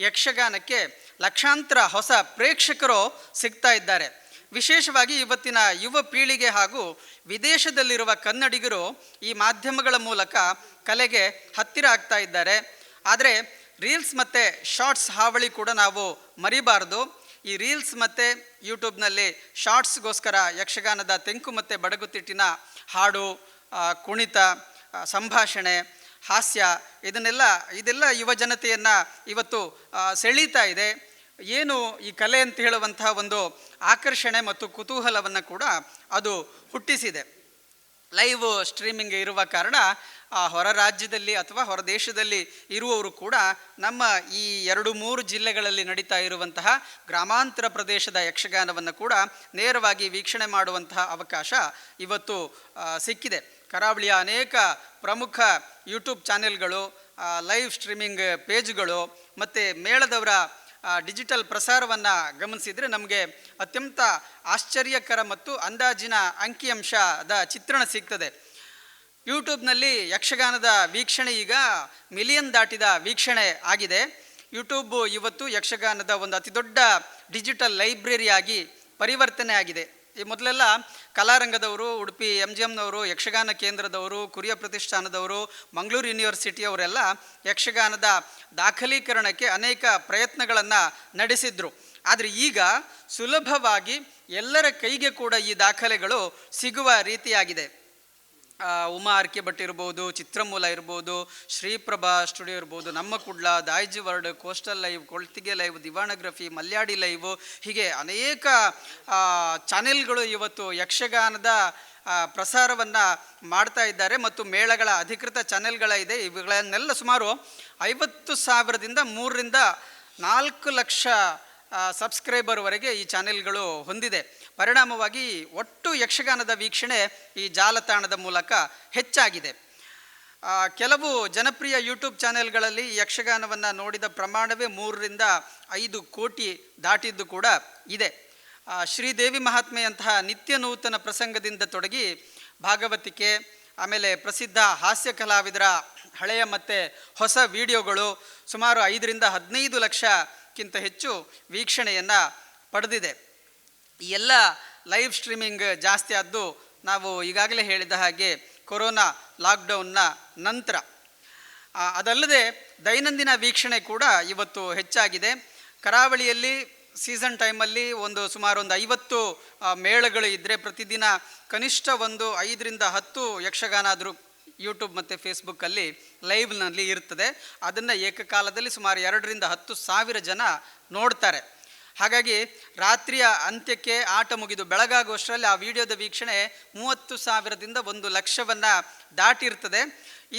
ಯಕ್ಷಗಾನಕ್ಕೆ ಲಕ್ಷಾಂತರ ಹೊಸ ಪ್ರೇಕ್ಷಕರು ಸಿಗ್ತಾ ಇದ್ದಾರೆ. ವಿಶೇಷವಾಗಿ ಇವತ್ತಿನ ಯುವ ಪೀಳಿಗೆ ಹಾಗೂ ವಿದೇಶದಲ್ಲಿರುವ ಕನ್ನಡಿಗರು ಈ ಮಾಧ್ಯಮಗಳ ಮೂಲಕ ಕಲೆಗೆ ಹತ್ತಿರ ಆಗ್ತಾ ಇದ್ದಾರೆ. ಆದರೆ ರೀಲ್ಸ್ ಮತ್ತು ಶಾರ್ಟ್ಸ್ ಹಾವಳಿ ಕೂಡ ನಾವು ಮರಿಬಾರ್ದು. ಈ ರೀಲ್ಸ್ ಮತ್ತು ಯೂಟ್ಯೂಬ್ನಲ್ಲಿ ಶಾರ್ಟ್ಸ್ಗೋಸ್ಕರ ಯಕ್ಷಗಾನದ ತೆಂಕು ಮತ್ತು ಬಡಗುತಿಟ್ಟಿನ ಹಾಡು, ಕುಣಿತ, ಸಂಭಾಷಣೆ, ಹಾಸ್ಯ ಇದೆಲ್ಲ ಯುವ ಜನತೆಯನ್ನು ಇವತ್ತು ಸೆಳೀತಾ ಇದೆ. ಏನು ಈ ಕಲೆ ಅಂತ ಹೇಳುವಂತಹ ಒಂದು ಆಕರ್ಷಣೆ ಮತ್ತು ಕುತೂಹಲವನ್ನು ಕೂಡ ಅದು ಹುಟ್ಟಿಸಿದೆ. ಲೈವ್ ಸ್ಟ್ರೀಮಿಂಗ್ ಇರುವ ಕಾರಣ ಹೊರ ರಾಜ್ಯದಲ್ಲಿ ಅಥವಾ ಹೊರ ದೇಶದಲ್ಲಿ ಇರುವವರು ಕೂಡ ನಮ್ಮ ಈ 2-3 ಜಿಲ್ಲೆಗಳಲ್ಲಿ ನಡೀತಾ ಇರುವಂತಹ ಗ್ರಾಮಾಂತರ ಪ್ರದೇಶದ ಯಕ್ಷಗಾನವನ್ನು ಕೂಡ ನೇರವಾಗಿ ವೀಕ್ಷಣೆ ಮಾಡುವಂತಹ ಅವಕಾಶ ಇವತ್ತು ಸಿಕ್ಕಿದೆ. ಕರಾವಳಿಯ ಅನೇಕ ಪ್ರಮುಖ ಯೂಟ್ಯೂಬ್ ಚಾನೆಲ್ಗಳು, ಲೈವ್ ಸ್ಟ್ರೀಮಿಂಗ್ ಪೇಜ್ಗಳು ಮತ್ತು ಮೇಳದವರ ಡಿಜಿಟಲ್ ಪ್ರಸಾರವನ್ನು ಗಮನಿಸಿದರೆ ನಮಗೆ ಅತ್ಯಂತ ಆಶ್ಚರ್ಯಕರ ಮತ್ತು ಅಂದಾಜಿನ ಅಂಕಿಅಂಶದ ಚಿತ್ರಣ ಸಿಗ್ತದೆ. ಯೂಟ್ಯೂಬ್ನಲ್ಲಿ ಯಕ್ಷಗಾನದ ವೀಕ್ಷಣೆ ಈಗ ಮಿಲಿಯನ್ ದಾಟಿದ ವೀಕ್ಷಣೆ ಆಗಿದೆ. ಯೂಟ್ಯೂಬ್ ಇವತ್ತು ಯಕ್ಷಗಾನದ ಒಂದು ಅತಿ ದೊಡ್ಡ ಡಿಜಿಟಲ್ ಲೈಬ್ರರಿಯಾಗಿ ಪರಿವರ್ತನೆ ಆಗಿದೆ. ಈ ಮೊದಲೆಲ್ಲ ಕಲಾರಂಗದವರು, ಉಡುಪಿ MGMನವರು, ಯಕ್ಷಗಾನ ಕೇಂದ್ರದವರು, ಕುರಿಯ ಪ್ರತಿಷ್ಠಾನದವರು, ಮಂಗಳೂರು ಯೂನಿವರ್ಸಿಟಿಯವರೆಲ್ಲ ಯಕ್ಷಗಾನದ ದಾಖಲೀಕರಣಕ್ಕೆ ಅನೇಕ ಪ್ರಯತ್ನಗಳನ್ನು ನಡೆಸಿದ್ರು. ಆದರೆ ಈಗ ಸುಲಭವಾಗಿ ಎಲ್ಲರ ಕೈಗೆ ಕೂಡ ಈ ದಾಖಲೆಗಳು ಸಿಗುವ ರೀತಿಯಾಗಿದೆ. ಉಮಾ ಆರ್ಕೆ ಭಟ್ ಇರ್ಬೋದು, ಚಿತ್ರಮೂಲ ಇರ್ಬೋದು, ಶ್ರೀಪ್ರಭಾ ಸ್ಟುಡಿಯೋ ಇರ್ಬೋದು, ನಮ್ಮ Kudla, Daijiworld, coastal live, Koltige live, ದಿವಾಣಗ್ರಫಿ, ಮಲ್ಯಾಡಿ ಲೈವ್, ಹೀಗೆ ಅನೇಕ ಚಾನೆಲ್ಗಳು ಇವತ್ತು ಯಕ್ಷಗಾನದ ಪ್ರಸಾರವನ್ನು ಮಾಡ್ತಾ ಇದ್ದಾರೆ. ಮತ್ತು ಮೇಳಗಳ ಅಧಿಕೃತ ಚಾನೆಲ್ಗಳ ಇದೆ. ಇವುಗಳನ್ನೆಲ್ಲ ಸುಮಾರು 50,000ದಿಂದ 3ರಿಂದ 4 ಲಕ್ಷ ಸಬ್ಸ್ಕ್ರೈಬರ್ವರೆಗೆ ಈ ಚಾನೆಲ್ಗಳು ಹೊಂದಿದೆ. ಪರಿಣಾಮವಾಗಿ ಒಟ್ಟು ಯಕ್ಷಗಾನದ ವೀಕ್ಷಣೆ ಈ ಜಾಲತಾಣದ ಮೂಲಕ ಹೆಚ್ಚಾಗಿದೆ. ಕೆಲವು ಜನಪ್ರಿಯ ಯೂಟ್ಯೂಬ್ ಚಾನೆಲ್ಗಳಲ್ಲಿ ಯಕ್ಷಗಾನವನ್ನು ನೋಡಿದ ಪ್ರಮಾಣವೇ 3ರಿಂದ 5 ಕೋಟಿ ದಾಟಿದ್ದು ಕೂಡ ಇದೆ. ಶ್ರೀದೇವಿ ಮಹಾತ್ಮೆಯಂತಹ ನಿತ್ಯ ನೂತನ ಪ್ರಸಂಗದಿಂದ ತೊಡಗಿ ಭಾಗವತಿಕೆ, ಆಮೇಲೆ ಪ್ರಸಿದ್ಧ ಹಾಸ್ಯ ಕಲಾವಿದರ ಹಳೆಯ ಮತ್ತು ಹೊಸ ವಿಡಿಯೋಗಳು ಸುಮಾರು 5ರಿಂದ 15 ಲಕ್ಷಕ್ಕಿಂತ ಹೆಚ್ಚು ವೀಕ್ಷಣೆಯನ್ನು ಪಡೆದಿದೆ. ಈ ಎಲ್ಲ ಲೈವ್ ಸ್ಟ್ರೀಮಿಂಗ್ ಜಾಸ್ತಿ ಆದ್ದು ನಾವು ಈಗಾಗಲೇ ಹೇಳಿದ ಹಾಗೆ ಕೊರೋನಾ ಲಾಕ್ಡೌನ್ನ ನಂತರ. ಅದಲ್ಲದೆ ದೈನಂದಿನ ವೀಕ್ಷಣೆ ಕೂಡ ಇವತ್ತು ಹೆಚ್ಚಾಗಿದೆ. ಕರಾವಳಿಯಲ್ಲಿ ಸೀಸನ್ ಟೈಮಲ್ಲಿ ಸುಮಾರು 50 ಮೇಳಗಳು ಇದ್ದರೆ ಪ್ರತಿದಿನ ಕನಿಷ್ಠ 5ರಿಂದ 10 ಯಕ್ಷಗಾನ ಆದರೂ ಯೂಟ್ಯೂಬ್ ಮತ್ತು ಫೇಸ್ಬುಕ್ಕಲ್ಲಿ ಲೈವ್ನಲ್ಲಿ ಇರ್ತದೆ. ಅದನ್ನು ಏಕಕಾಲದಲ್ಲಿ ಸುಮಾರು 2ರಿಂದ 10,000 ಜನ ನೋಡ್ತಾರೆ. ಹಾಗಾಗಿ ರಾತ್ರಿಯ ಅಂತ್ಯಕ್ಕೆ ಆಟ ಮುಗಿದು ಬೆಳಗಾಗುವಷ್ಟರಲ್ಲಿ ಆ ವಿಡಿಯೋದ ವೀಕ್ಷಣೆ 30,000ದಿಂದ 1 ಲಕ್ಷವನ್ನು ದಾಟಿರ್ತದೆ.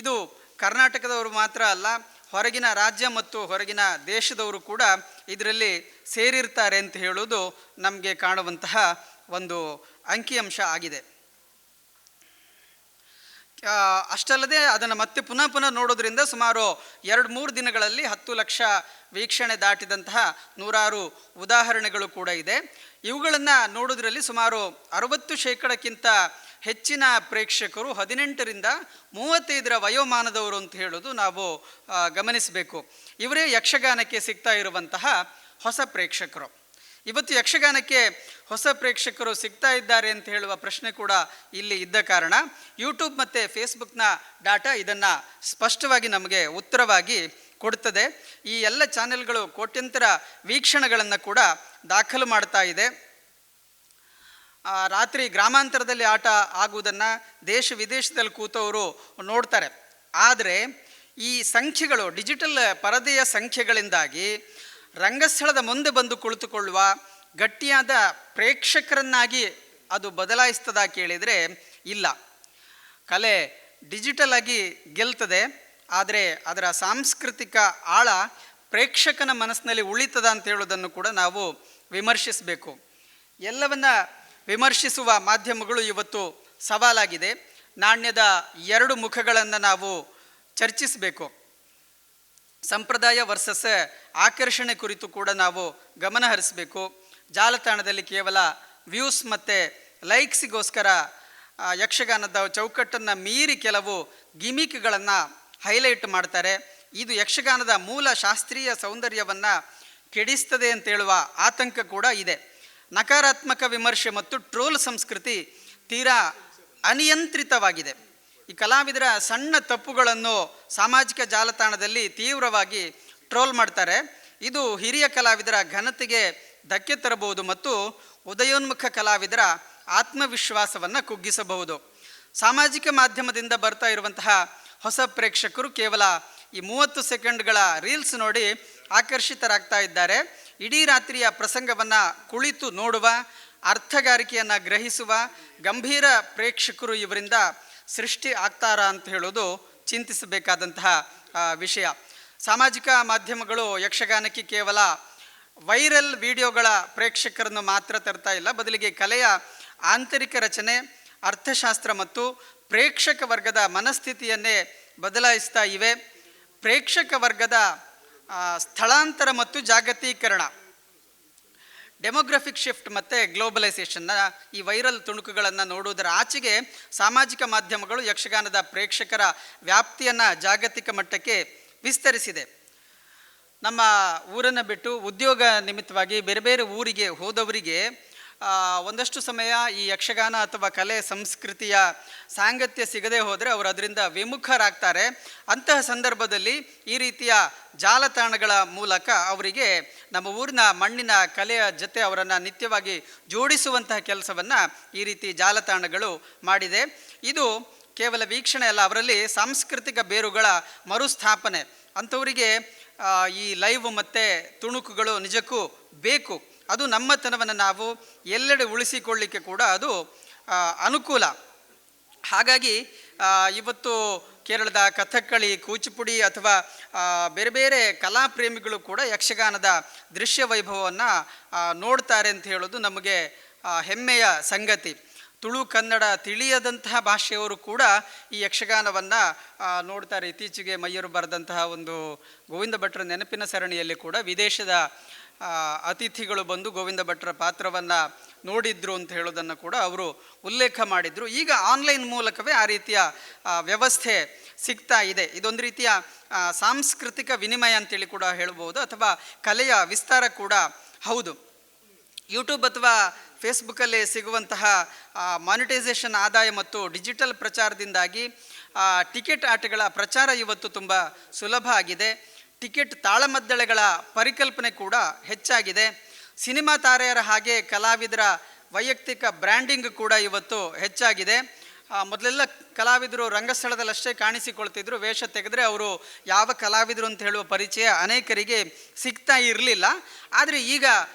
ಇದು ಕರ್ನಾಟಕದವರು ಮಾತ್ರ ಅಲ್ಲ, ಹೊರಗಿನ ರಾಜ್ಯ ಮತ್ತು ಹೊರಗಿನ ದೇಶದವರು ಕೂಡ ಇದರಲ್ಲಿ ಸೇರಿರ್ತಾರೆ ಅಂತ ಹೇಳುವುದು ನಮಗೆ ಕಾಣುವಂತಹ ಒಂದು ಅಂಕಿಅಂಶ ಆಗಿದೆ. ಅಷ್ಟಲ್ಲದೆ ಅದನ್ನು ಮತ್ತೆ ಪುನಃ ಪುನಃ ನೋಡೋದ್ರಿಂದ ಸುಮಾರು 2-3 ದಿನಗಳಲ್ಲಿ 10 ಲಕ್ಷ ವೀಕ್ಷಣೆ ದಾಟಿದಂತಹ ನೂರಾರು ಉದಾಹರಣೆಗಳು ಕೂಡ ಇದೆ. ಇವುಗಳನ್ನು ನೋಡೋದ್ರಲ್ಲಿ ಸುಮಾರು 60% ಹೆಚ್ಚಿನ ಪ್ರೇಕ್ಷಕರು 18ರಿಂದ 35 ವಯೋಮಾನದವರು ಅಂತ ಹೇಳೋದು ನಾವು ಗಮನಿಸಬೇಕು. ಇವರೇ ಯಕ್ಷಗಾನಕ್ಕೆ ಸಿಗ್ತಾ ಇರುವಂತಹ ಹೊಸ ಪ್ರೇಕ್ಷಕರು. ಇವತ್ತು ಯಕ್ಷಗಾನಕ್ಕೆ ಹೊಸ ಪ್ರೇಕ್ಷಕರು ಸಿಗ್ತಾ ಇದ್ದಾರೆ ಅಂತ ಹೇಳುವ ಪ್ರಶ್ನೆ ಕೂಡ ಇಲ್ಲಿ ಇದ್ದ ಕಾರಣ ಯೂಟ್ಯೂಬ್ ಮತ್ತು ಫೇಸ್ಬುಕ್ನ ಡಾಟಾ ಇದನ್ನು ಸ್ಪಷ್ಟವಾಗಿ ನಮಗೆ ಉತ್ತರವಾಗಿ ಕೊಡ್ತದೆ. ಈ ಎಲ್ಲ ಚಾನೆಲ್ಗಳು ಕೋಟ್ಯಂತರ ವೀಕ್ಷಣೆಗಳನ್ನು ಕೂಡ ದಾಖಲು ಮಾಡ್ತಾ ಇದೆ. ರಾತ್ರಿ ಗ್ರಾಮಾಂತರದಲ್ಲಿ ಆಟ ಆಗುವುದನ್ನು ದೇಶ ವಿದೇಶದಲ್ಲಿ ಕೂತವರು ನೋಡ್ತಾರೆ. ಆದರೆ ಈ ಸಂಖ್ಯೆಗಳು ಡಿಜಿಟಲ್ ಪರದೆಯ ಸಂಖ್ಯೆಗಳಿಂದಾಗಿ ರಂಗಸ್ಥಳದ ಮುಂದೆ ಬಂದು ಕುಳಿತುಕೊಳ್ಳುವ ಗಟ್ಟಿಯಾದ ಪ್ರೇಕ್ಷಕರನ್ನಾಗಿ ಅದು ಬದಲಾಯಿಸ್ತದ ಕೇಳಿದರೆ ಇಲ್ಲ. ಕಲೆ ಡಿಜಿಟಲ್ ಆಗಿ ಗೆಲ್ತದೆ, ಆದರೆ ಅದರ ಸಾಂಸ್ಕೃತಿಕ ಆಳ ಪ್ರೇಕ್ಷಕನ ಮನಸ್ಸಿನಲ್ಲಿ ಉಳಿತದ ಅಂತ ಹೇಳೋದನ್ನು ಕೂಡ ನಾವು ವಿಮರ್ಶಿಸಬೇಕು. ಎಲ್ಲವನ್ನ ವಿಮರ್ಶಿಸುವ ಮಾಧ್ಯಮಗಳು ಇವತ್ತು ಸವಾಲಾಗಿದೆ. ನಾಣ್ಯದ 2 ಮುಖಗಳನ್ನು ನಾವು ಚರ್ಚಿಸಬೇಕು. ಸಂಪ್ರದಾಯ ವರ್ಸಸ್ ಆಕರ್ಷಣೆ ಕುರಿತು ಕೂಡ ನಾವು ಗಮನ ಹರಿಸಬೇಕು. ಜಾಲತಾಣದಲ್ಲಿ ಕೇವಲ ವ್ಯೂಸ್ ಮತ್ತು ಲೈಕ್ಸಿಗೋಸ್ಕರ ಯಕ್ಷಗಾನದ ಚೌಕಟ್ಟನ್ನು ಮೀರಿ ಕೆಲವು ಗಿಮಿಕ್ಗಳನ್ನು ಹೈಲೈಟ್ ಮಾಡ್ತಾರೆ. ಇದು ಯಕ್ಷಗಾನದ ಮೂಲ ಶಾಸ್ತ್ರೀಯ ಸೌಂದರ್ಯವನ್ನು ಕೆಡಿಸ್ತದೆ ಅಂತ ಹೇಳುವ ಆತಂಕ ಕೂಡ ಇದೆ. ನಕಾರಾತ್ಮಕ ವಿಮರ್ಶೆ ಮತ್ತು ಟ್ರೋಲ್ ಸಂಸ್ಕೃತಿ ತೀರಾ ಅನಿಯಂತ್ರಿತವಾಗಿದೆ. ಈ ಕಲಾವಿದರ ಸಣ್ಣ ತಪ್ಪುಗಳನ್ನು ಸಾಮಾಜಿಕ ಜಾಲತಾಣದಲ್ಲಿ ತೀವ್ರವಾಗಿ ಟ್ರೋಲ್ ಮಾಡ್ತಾರೆ. ಇದು ಹಿರಿಯ ಕಲಾವಿದರ ಘನತೆಗೆ ಧಕ್ಕೆ ತರಬಹುದು ಮತ್ತು ಉದಯೋನ್ಮುಖ ಕಲಾವಿದರ ಆತ್ಮವಿಶ್ವಾಸವನ್ನು ಕುಗ್ಗಿಸಬಹುದು. ಸಾಮಾಜಿಕ ಮಾಧ್ಯಮದಿಂದ ಬರ್ತಾ ಇರುವಂತಹ ಹೊಸ ಪ್ರೇಕ್ಷಕರು ಕೇವಲ ಈ 30 ಸೆಕೆಂಡ್ಗಳ ರೀಲ್ಸ್ ನೋಡಿ ಆಕರ್ಷಿತರಾಗ್ತಾ ಇದ್ದಾರೆ. ಇಡೀ ರಾತ್ರಿಯ ಪ್ರಸಂಗವನ್ನು ಕುಳಿತು ನೋಡುವ, ಅರ್ಥಗಾರಿಕೆಯನ್ನು ಗ್ರಹಿಸುವ ಗಂಭೀರ ಪ್ರೇಕ್ಷಕರು ಇವರಿಂದ ಸೃಷ್ಟಿ ಆಗ್ತಾರಾ ಅಂತ ಹೇಳೋದು ಚಿಂತಿಸಬೇಕಾದಂತಹ ವಿಷಯ. ಸಾಮಾಜಿಕ ಮಾಧ್ಯಮಗಳು ಯಕ್ಷಗಾನಕ್ಕೆ ಕೇವಲ ವೈರಲ್ ವಿಡಿಯೋಗಳ ಪ್ರೇಕ್ಷಕರನ್ನು ಮಾತ್ರ ತರ್ತಾ ಇಲ್ಲ, ಬದಲಿಗೆ ಕಲೆಯ ಆಂತರಿಕ ರಚನೆ, ಅರ್ಥಶಾಸ್ತ್ರ ಮತ್ತು ಪ್ರೇಕ್ಷಕ ವರ್ಗದ ಮನಸ್ಥಿತಿಯನ್ನೇ ಬದಲಾಯಿಸ್ತಾ ಇವೆ. ಪ್ರೇಕ್ಷಕ ವರ್ಗದ ಸ್ಥಳಾಂತರ ಮತ್ತು ಜಾಗತೀಕರಣ, ಡೆಮೋಗ್ರಫಿಕ್ ಶಿಫ್ಟ್ ಮತ್ತು ಗ್ಲೋಬಲೈಸೇಷನ್ನ ಈ ವೈರಲ್ ತುಣುಕುಗಳನ್ನು ನೋಡುವುದರ ಆಚೆಗೆ ಸಾಮಾಜಿಕ ಮಾಧ್ಯಮಗಳು ಯಕ್ಷಗಾನದ ಪ್ರೇಕ್ಷಕರ ವ್ಯಾಪ್ತಿಯನ್ನು ಜಾಗತಿಕ ಮಟ್ಟಕ್ಕೆ ವಿಸ್ತರಿಸಿದೆ. ನಮ್ಮ ಊರನ್ನು ಬಿಟ್ಟು ಉದ್ಯೋಗ ನಿಮಿತ್ತವಾಗಿ ಬೇರೆ ಬೇರೆ ಊರಿಗೆ ಹೋದವರಿಗೆ ಒಂದಷ್ಟು ಸಮಯ ಈ ಯಕ್ಷಗಾನ ಅಥವಾ ಕಲೆ ಸಂಸ್ಕೃತಿಯ ಸಾಂಗತ್ಯ ಸಿಗದೆ ಹೋದರೆ ಅವರು ಅದರಿಂದ ವಿಮುಖರಾಗ್ತಾರೆ. ಅಂತಹ ಸಂದರ್ಭದಲ್ಲಿ ಈ ರೀತಿಯ ಜಾಲತಾಣಗಳ ಮೂಲಕ ಅವರಿಗೆ ನಮ್ಮ ಊರಿನ ಮಣ್ಣಿನ ಕಲೆಯ ಜೊತೆ ಅವರನ್ನು ನಿತ್ಯವಾಗಿ ಜೋಡಿಸುವಂತಹ ಕೆಲಸವನ್ನು ಈ ರೀತಿ ಜಾಲತಾಣಗಳು ಮಾಡಿದೆ. ಇದು ಕೇವಲ ವೀಕ್ಷಣೆ ಅಲ್ಲ, ಅವರಲ್ಲಿ ಸಾಂಸ್ಕೃತಿಕ ಬೇರುಗಳ ಮರುಸ್ಥಾಪನೆ. ಅಂಥವರಿಗೆ ಈ ಲೈವ್ ಮತ್ತು ತುಣುಕುಗಳು ನಿಜಕ್ಕೂ ಬೇಕು. ಅದು ನಮ್ಮತನವನ್ನು ನಾವು ಎಲ್ಲೆಡೆ ಉಳಿಸಿಕೊಳ್ಳಿಕ್ಕೆ ಕೂಡ ಅದು ಅನುಕೂಲ. ಹಾಗಾಗಿ ಇವತ್ತು ಕೇರಳದ ಕಥಕ್ಕಳಿ, ಕೂಚಿಪುಡಿ ಅಥವಾ ಬೇರೆ ಬೇರೆ ಕಲಾಪ್ರೇಮಿಗಳು ಕೂಡ ಯಕ್ಷಗಾನದ ದೃಶ್ಯ ವೈಭವವನ್ನು ನೋಡ್ತಾರೆ ಅಂತ ಹೇಳೋದು ನಮಗೆ ಹೆಮ್ಮೆಯ ಸಂಗತಿ. ತುಳು ಕನ್ನಡ ತಿಳಿಯದಂತಹ ಭಾಷೆಯವರು ಕೂಡ ಈ ಯಕ್ಷಗಾನವನ್ನು ನೋಡ್ತಾರೆ. ಇತ್ತೀಚೆಗೆ ಮಯ್ಯರು ಬರೆದಂತಹ ಒಂದು ಗೋವಿಂದ ಭಟ್ರ ನೆನಪಿನ ಸರಣಿಯಲ್ಲಿ ಕೂಡ ವಿದೇಶದ ಅತಿಥಿಗಳು ಬಂದು ಗೋವಿಂದ ಭಟ್ರ ಪಾತ್ರವನ್ನು ನೋಡಿದ್ರು ಅಂತ ಹೇಳೋದನ್ನು ಕೂಡ ಅವರು ಉಲ್ಲೇಖ ಮಾಡಿದರು. ಈಗ ಆನ್ಲೈನ್ ಮೂಲಕವೇ ಆ ರೀತಿಯ ವ್ಯವಸ್ಥೆ ಸಿಗ್ತಾ ಇದೆ. ಇದೊಂದು ರೀತಿಯ ಸಾಂಸ್ಕೃತಿಕ ವಿನಿಮಯ ಅಂತೇಳಿ ಕೂಡ ಹೇಳ್ಬೋದು, ಅಥವಾ ಕಲೆಯ ವಿಸ್ತಾರ ಕೂಡ ಹೌದು. ಯೂಟ್ಯೂಬ್ ಅಥವಾ ಫೇಸ್ಬುಕ್ಕಲ್ಲಿ ಸಿಗುವಂತಹ ಮಾನಿಟೈಸೇಷನ್ ಆದಾಯ ಮತ್ತು ಡಿಜಿಟಲ್ ಪ್ರಚಾರದಿಂದಾಗಿ ಟಿಕೆಟ್ ಆಟಗಳ ಪ್ರಚಾರ ಇವತ್ತು ತುಂಬ ಸುಲಭ ಆಗಿದೆ. ಟಿಕೆಟ್ ತಾಳಮದ್ದಳೆಗಳ ಪರಿಕಲ್ಪನೆ ಕೂಡ ಹೆಚ್ಚಾಗಿದೆ. ಸಿನಿಮಾ ತಾರೆಯರ ಹಾಗೆ ಕಲಾವಿದರ ವೈಯಕ್ತಿಕ ಬ್ರ್ಯಾಂಡಿಂಗ್ ಕೂಡ ಇವತ್ತು ಹೆಚ್ಚಾಗಿದೆ. ಮೊದಲೆಲ್ಲ ಕಲಾವಿದರು ರಂಗಸ್ಥಳದಲ್ಲಷ್ಟೇ ಕಾಣಿಸಿಕೊಳ್ತಿದ್ರು. ವೇಷ ತೆಗೆದ್ರೆ ಅವರು ಯಾವ ಕಲಾವಿದರು ಅಂತ ಹೇಳುವ ಪರಿಚಯ ಅನೇಕರಿಗೆ ಸಿಗ್ತಾ ಇರಲಿಲ್ಲ. ಆದರೆ ಈಗ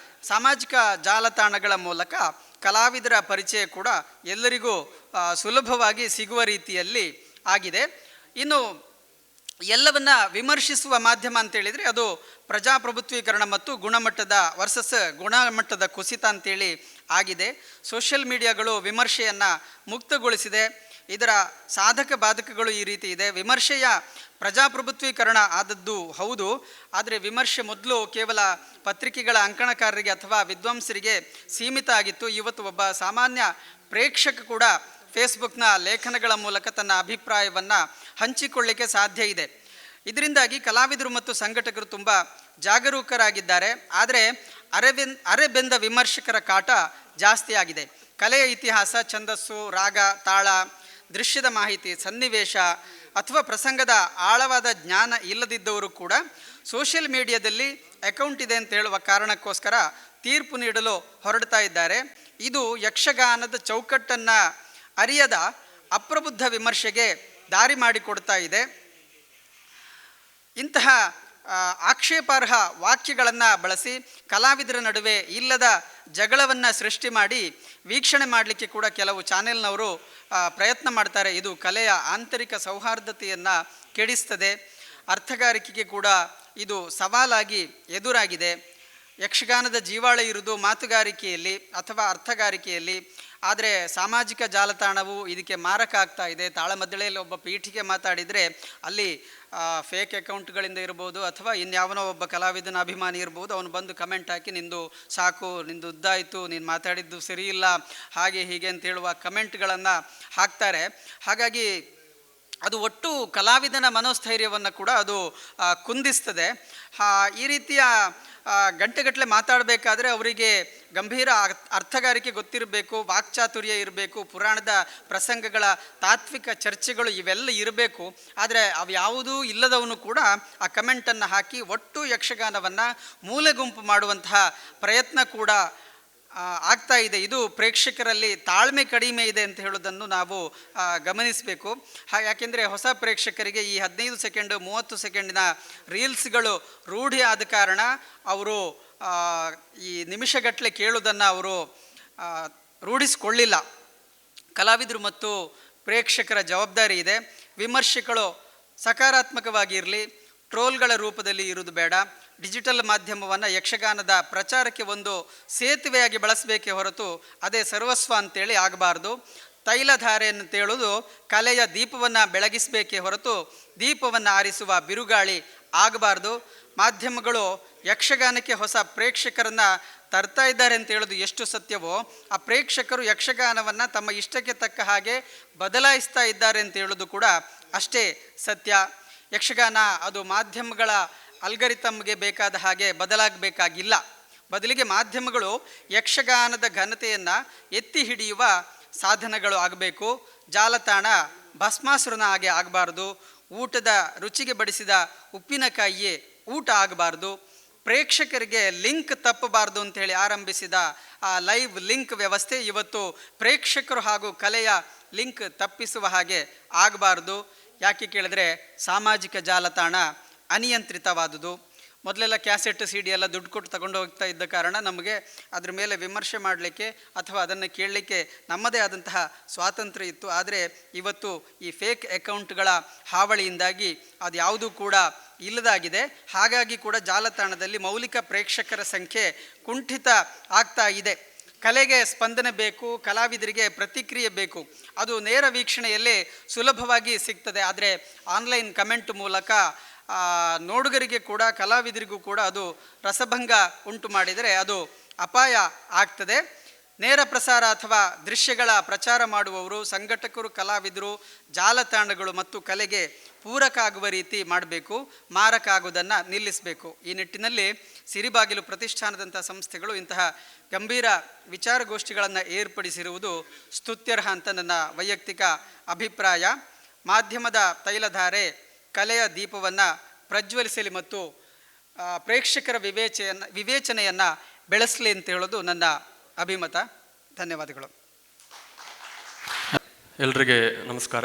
ಸಾಮಾಜಿಕ ಜಾಲತಾಣಗಳ ಮೂಲಕ ಕಲಾವಿದರ ಪರಿಚಯ ಕೂಡ ಎಲ್ಲರಿಗೂ ಸುಲಭವಾಗಿ ಸಿಗುವ ರೀತಿಯಲ್ಲಿ ಆಗಿದೆ. ಇನ್ನು ಎಲ್ಲವನ್ನ ವಿಮರ್ಶಿಸುವ ಮಾಧ್ಯಮ ಅಂತೇಳಿದರೆ ಅದು ಪ್ರಜಾಪ್ರಭುತ್ವೀಕರಣ ಮತ್ತು ಗುಣಮಟ್ಟದ ವರ್ಸಸ್ ಗುಣಮಟ್ಟದ ಕುಸಿತ ಅಂತೇಳಿ ಆಗಿದೆ. ಸೋಷಿಯಲ್ ಮೀಡಿಯಾಗಳು ವಿಮರ್ಶೆಯನ್ನು ಮುಕ್ತಗೊಳಿಸಿದೆ. ಇದರ ಸಾಧಕ ಬಾಧಕಗಳು ಈ ರೀತಿ ಇದೆ. ವಿಮರ್ಶೆಯ ಪ್ರಜಾಪ್ರಭುತ್ವೀಕರಣ ಆದದ್ದು ಹೌದು, ಆದರೆ ವಿಮರ್ಶೆ ಮೊದಲು ಕೇವಲ ಪತ್ರಿಕೆಗಳ ಅಂಕಣಕಾರರಿಗೆ ಅಥವಾ ವಿದ್ವಾಂಸರಿಗೆ ಸೀಮಿತ ಆಗಿತ್ತು. ಇವತ್ತು ಒಬ್ಬ ಸಾಮಾನ್ಯ ಪ್ರೇಕ್ಷಕ ಕೂಡ ಫೇಸ್ಬುಕ್ನ ಲೇಖನಗಳ ಮೂಲಕ ತನ್ನ ಅಭಿಪ್ರಾಯವನ್ನು ಹಂಚಿಕೊಳ್ಳಿಕ್ಕೆ ಸಾಧ್ಯ ಇದೆ. ಇದರಿಂದಾಗಿ ಕಲಾವಿದರು ಮತ್ತು ಸಂಘಟಕರು ತುಂಬ ಜಾಗರೂಕರಾಗಿದ್ದಾರೆ. ಆದರೆ ಅರೆಬೆಂದ ವಿಮರ್ಶಕರ ಕಾಟ ಜಾಸ್ತಿ ಆಗಿದೆ. ಕಲೆಯ ಇತಿಹಾಸ, ಛಂದಸ್ಸು, ರಾಗ, ತಾಳ, ದೃಶ್ಯದ ಮಾಹಿತಿ, ಸನ್ನಿವೇಶ ಅಥವಾ ಪ್ರಸಂಗದ ಆಳವಾದ ಜ್ಞಾನ ಇಲ್ಲದಿದ್ದವರು ಕೂಡ ಸೋಷಿಯಲ್ ಮೀಡಿಯಾದಲ್ಲಿ ಅಕೌಂಟ್ ಇದೆ ಅಂತ ಹೇಳುವ ಕಾರಣಕ್ಕೋಸ್ಕರ ತೀರ್ಪು ನೀಡಲು ಹೊರಡ್ತಾ ಇದ್ದಾರೆ. ಇದು ಯಕ್ಷಗಾನದ ಚೌಕಟ್ಟನ್ನು ಅರಿಯದ ಅಪ್ರಬುದ್ಧ ವಿಮರ್ಶೆಗೆ ದಾರಿ ಮಾಡಿಕೊಡ್ತಾ ಇದೆ. ಇಂತಹ ಆಕ್ಷೇಪಾರ್ಹ ವಾಕ್ಯಗಳನ್ನು ಬಳಸಿ ಕಲಾವಿದರ ನಡುವೆ ಇಲ್ಲದ ಜಗಳವನ್ನು ಸೃಷ್ಟಿ ಮಾಡಿ ವೀಕ್ಷಣೆ ಮಾಡಲಿಕ್ಕೆ ಕೂಡ ಕೆಲವು ಚಾನೆಲ್ನವರು ಪ್ರಯತ್ನ ಮಾಡ್ತಾರೆ. ಇದು ಕಲೆಯ ಆಂತರಿಕ ಸೌಹಾರ್ದತೆಯನ್ನು ಕೆಡಿಸ್ತದೆ. ಅರ್ಥಗಾರಿಕೆಗೆ ಕೂಡ ಇದು ಸವಾಲಾಗಿ ಎದುರಾಗಿದೆ. ಯಕ್ಷಗಾನದ ಜೀವಾಳ ಇರುವುದು ಮಾತುಗಾರಿಕೆಯಲ್ಲಿ ಅಥವಾ ಅರ್ಥಗಾರಿಕೆಯಲ್ಲಿ. ಆದರೆ ಸಾಮಾಜಿಕ ಜಾಲತಾಣವು ಇದಕ್ಕೆ ಮಾರಕ ಆಗ್ತಾ ಇದೆ. ತಾಳಮದ್ದಳೆಯಲ್ಲಿ ಒಬ್ಬ ಪೀಠಿಗೆ ಮಾತಾಡಿದರೆ ಅಲ್ಲಿ ಫೇಕ್ ಅಕೌಂಟ್ಗಳಿಂದ ಇರ್ಬೋದು ಅಥವಾ ಇನ್ಯಾವನೋ ಒಬ್ಬ ಕಲಾವಿದನ ಅಭಿಮಾನಿ ಇರ್ಬೋದು, ಅವನು ಬಂದು ಕಮೆಂಟ್ ಹಾಕಿ ನಿಂದು ಸಾಕು, ನಿಂದು ಉದ್ದಾಯಿತು, ನೀನು ಮಾತಾಡಿದ್ದು ಸರಿಯಿಲ್ಲ, ಹಾಗೆ ಹೀಗೆ ಅಂತ ಹೇಳುವ ಕಮೆಂಟ್ಗಳನ್ನು ಹಾಕ್ತಾರೆ. ಹಾಗಾಗಿ ಅದು ಒಟ್ಟು ಕಲಾವಿದನ ಮನೋಸ್ಥೈರ್ಯವನ್ನು ಕೂಡ ಅದು ಕುಂದಿಸ್ತದೆ. ಈ ರೀತಿಯ ಗಂಟೆಗಟ್ಟಲೆ ಮಾತಾಡಬೇಕಾದ್ರೆ ಅವರಿಗೆ ಗಂಭೀರ ಅರ್ಥಗಾರಿಕೆ ಗೊತ್ತಿರಬೇಕು, ವಾಕ್ಚಾತುರ್ಯ ಇರಬೇಕು, ಪುರಾಣದ ಪ್ರಸಂಗಗಳ ತಾತ್ವಿಕ ಚರ್ಚೆಗಳು ಇವೆಲ್ಲ ಇರಬೇಕು. ಆದರೆ ಅವು ಯಾವುದೂ ಇಲ್ಲದವನು ಕೂಡ ಆ ಕಮೆಂಟನ್ನು ಹಾಕಿ ಒಟ್ಟು ಯಕ್ಷಗಾನವನ್ನು ಮೂಲೆ ಗುಂಪು ಮಾಡುವಂತಹ ಪ್ರಯತ್ನ ಕೂಡ ಆಗ್ತಾ ಇದೆ. ಇದು ಪ್ರೇಕ್ಷಕರಲ್ಲಿ ತಾಳ್ಮೆ ಕಡಿಮೆ ಇದೆ ಅಂತ ಹೇಳೋದನ್ನು ನಾವು ಗಮನಿಸಬೇಕು. ಯಾಕೆಂದರೆ ಹೊಸ ಪ್ರೇಕ್ಷಕರಿಗೆ ಈ 15 ಸೆಕೆಂಡ್ 30 ಸೆಕೆಂಡಿನ ರೀಲ್ಸ್ಗಳು ರೂಢಿ ಆದ ಕಾರಣ ಅವರು ಈ ನಿಮಿಷಗಟ್ಟಲೆ ಕೇಳೋದನ್ನು ಅವರು ರೂಢಿಸಿಕೊಳ್ಳಿಲ್ಲ. ಕಲಾವಿದರು ಮತ್ತು ಪ್ರೇಕ್ಷಕರ ಜವಾಬ್ದಾರಿ ಇದೆ. ವಿಮರ್ಶೆಗಳು ಸಕಾರಾತ್ಮಕವಾಗಿರಲಿ, ಟ್ರೋಲ್ಗಳ ರೂಪದಲ್ಲಿ ಇರುವುದು ಬೇಡ. ಡಿಜಿಟಲ್ ಮಾಧ್ಯಮವನ್ನು ಯಕ್ಷಗಾನದ ಪ್ರಚಾರಕ್ಕೆ ಒಂದು ಸೇತುವೆಯಾಗಿ ಬಳಸಬೇಕೇ ಹೊರತು ಅದೇ ಸರ್ವಸ್ವ ಅಂತೇಳಿ ಆಗಬಾರ್ದು. ತೈಲಧಾರೆ ಅಂತೇಳೋದು ಕಲೆಯ ದೀಪವನ್ನು ಬೆಳಗಿಸಬೇಕೇ ಹೊರತು ದೀಪವನ್ನು ಆರಿಸುವ ಬಿರುಗಾಳಿ ಆಗಬಾರ್ದು. ಮಾಧ್ಯಮಗಳು ಯಕ್ಷಗಾನಕ್ಕೆ ಹೊಸ ಪ್ರೇಕ್ಷಕರನ್ನು ತರ್ತಾ ಇದ್ದಾರೆ ಅಂತ ಹೇಳೋದು ಎಷ್ಟು ಸತ್ಯವೋ, ಆ ಪ್ರೇಕ್ಷಕರು ಯಕ್ಷಗಾನವನ್ನು ತಮ್ಮ ಇಷ್ಟಕ್ಕೆ ತಕ್ಕ ಹಾಗೆ ಬದಲಾಯಿಸ್ತಾ ಇದ್ದಾರೆ ಅಂತ ಹೇಳೋದು ಕೂಡ ಅಷ್ಟೇ ಸತ್ಯ. ಯಕ್ಷಗಾನ ಅದು ಮಾಧ್ಯಮಗಳ ಅಲ್ಗರಿತಮ್ಗೆ ಬೇಕಾದ ಹಾಗೆ ಬದಲಾಗಬೇಕಾಗಿಲ್ಲ. ಬದಲಿಗೆ ಮಾಧ್ಯಮಗಳು ಯಕ್ಷಗಾನದ ಘನತೆಯನ್ನು ಎತ್ತಿ ಹಿಡಿಯುವ ಸಾಧನಗಳು ಆಗಬೇಕು. ಜಾಲತಾಣ ಭಸ್ಮಾಸುರನ ಹಾಗೆ ಆಗಬಾರ್ದು. ಊಟದ ರುಚಿಗೆ ಬಡಿಸಿದ ಉಪ್ಪಿನಕಾಯಿಯೇ ಊಟ ಆಗಬಾರ್ದು. ಪ್ರೇಕ್ಷಕರಿಗೆ ಲಿಂಕ್ ತಪ್ಪಬಾರ್ದು ಅಂಥೇಳಿ ಆರಂಭಿಸಿದ ಆ ಲೈವ್ ಲಿಂಕ್ ವ್ಯವಸ್ಥೆ ಇವತ್ತು ಪ್ರೇಕ್ಷಕರು ಹಾಗೂ ಕಲೆಯ ಲಿಂಕ್ ತಪ್ಪಿಸುವ ಹಾಗೆ ಆಗಬಾರ್ದು. ಯಾಕೆ ಕೇಳಿದ್ರೆ ಸಾಮಾಜಿಕ ಜಾಲತಾಣ ಅನಿಯಂತ್ರಿತವಾದುದು. ಮೊದಲೆಲ್ಲ ಕ್ಯಾಸೆಟ್ CD ಎಲ್ಲ ದುಡ್ಡು ಕೊಟ್ಟು ತಗೊಂಡು ಹೋಗ್ತಾ ಇದ್ದ ಕಾರಣ ನಮಗೆ ಅದ್ರ ಮೇಲೆ ವಿಮರ್ಶೆ ಮಾಡಲಿಕ್ಕೆ ಅಥವಾ ಅದನ್ನು ಕೇಳಲಿಕ್ಕೆ ನಮ್ಮದೇ ಆದಂತಹ ಸ್ವಾತಂತ್ರ್ಯ ಇತ್ತು. ಆದರೆ ಇವತ್ತು ಈ ಫೇಕ್ ಅಕೌಂಟ್ಗಳ ಹಾವಳಿಯಿಂದಾಗಿ ಅದು ಯಾವುದೂ ಕೂಡ ಇಲ್ಲದಾಗಿದೆ. ಹಾಗಾಗಿ ಕೂಡ ಜಾಲತಾಣದಲ್ಲಿ ಮೌಲಿಕ ಪ್ರೇಕ್ಷಕರ ಸಂಖ್ಯೆ ಕುಂಠಿತ ಆಗ್ತಾ ಇದೆ. ಕಲೆಗೆ ಸ್ಪಂದನೆ ಬೇಕು, ಕಲಾವಿದರಿಗೆ ಪ್ರತಿಕ್ರಿಯೆ ಬೇಕು. ಅದು ನೇರ ವೀಕ್ಷಣೆಯಲ್ಲಿ ಸುಲಭವಾಗಿ ಸಿಗ್ತದೆ. ಆದರೆ ಆನ್ಲೈನ್ ಕಮೆಂಟ್ ಮೂಲಕ ನೋಡುಗರಿಗೆ ಕೂಡ ಕಲಾವಿದರಿಗೂ ಕೂಡ ಅದು ರಸಭಂಗ ಉಂಟು ಮಾಡಿದರೆ ಅದು ಅಪಾಯ ಆಗ್ತದೆ. ನೇರ ಪ್ರಸಾರ ಅಥವಾ ದೃಶ್ಯಗಳ ಪ್ರಚಾರ ಮಾಡುವವರು, ಸಂಘಟಕರು, ಕಲಾವಿದರು, ಜಾಲತಾಣಗಳು ಮತ್ತು ಕಲೆಗೆ ಪೂರಕ ಆಗುವ ರೀತಿ ಮಾಡಬೇಕು, ಮಾರಕ ಆಗುವುದನ್ನು ನಿಲ್ಲಿಸಬೇಕು. ಈ ನಿಟ್ಟಿನಲ್ಲಿ ಸಿರಿಬಾಗಿಲು ಪ್ರತಿಷ್ಠಾನದಂಥ ಸಂಸ್ಥೆಗಳು ಇಂತಹ ಗಂಭೀರ ವಿಚಾರಗೋಷ್ಠಿಗಳನ್ನು ಏರ್ಪಡಿಸಿರುವುದು ಸ್ತುತ್ಯರ್ಹ ಅಂತ ನನ್ನ ವೈಯಕ್ತಿಕ ಅಭಿಪ್ರಾಯ. ಮಾಧ್ಯಮದ ತೈಲಧಾರೆ ಕಲೆಯ ದೀಪವನ್ನು ಪ್ರಜ್ವಲಿಸಲಿ ಮತ್ತು ಪ್ರೇಕ್ಷಕರ ವಿವೇಚನೆಯನ್ನು ಬೆಳೆಸಲಿ ಅಂತ ಹೇಳೋದು ನನ್ನ ಅಭಿಮತ. ಧನ್ಯವಾದಗಳು. ಎಲ್ರಿಗೆ ನಮಸ್ಕಾರ.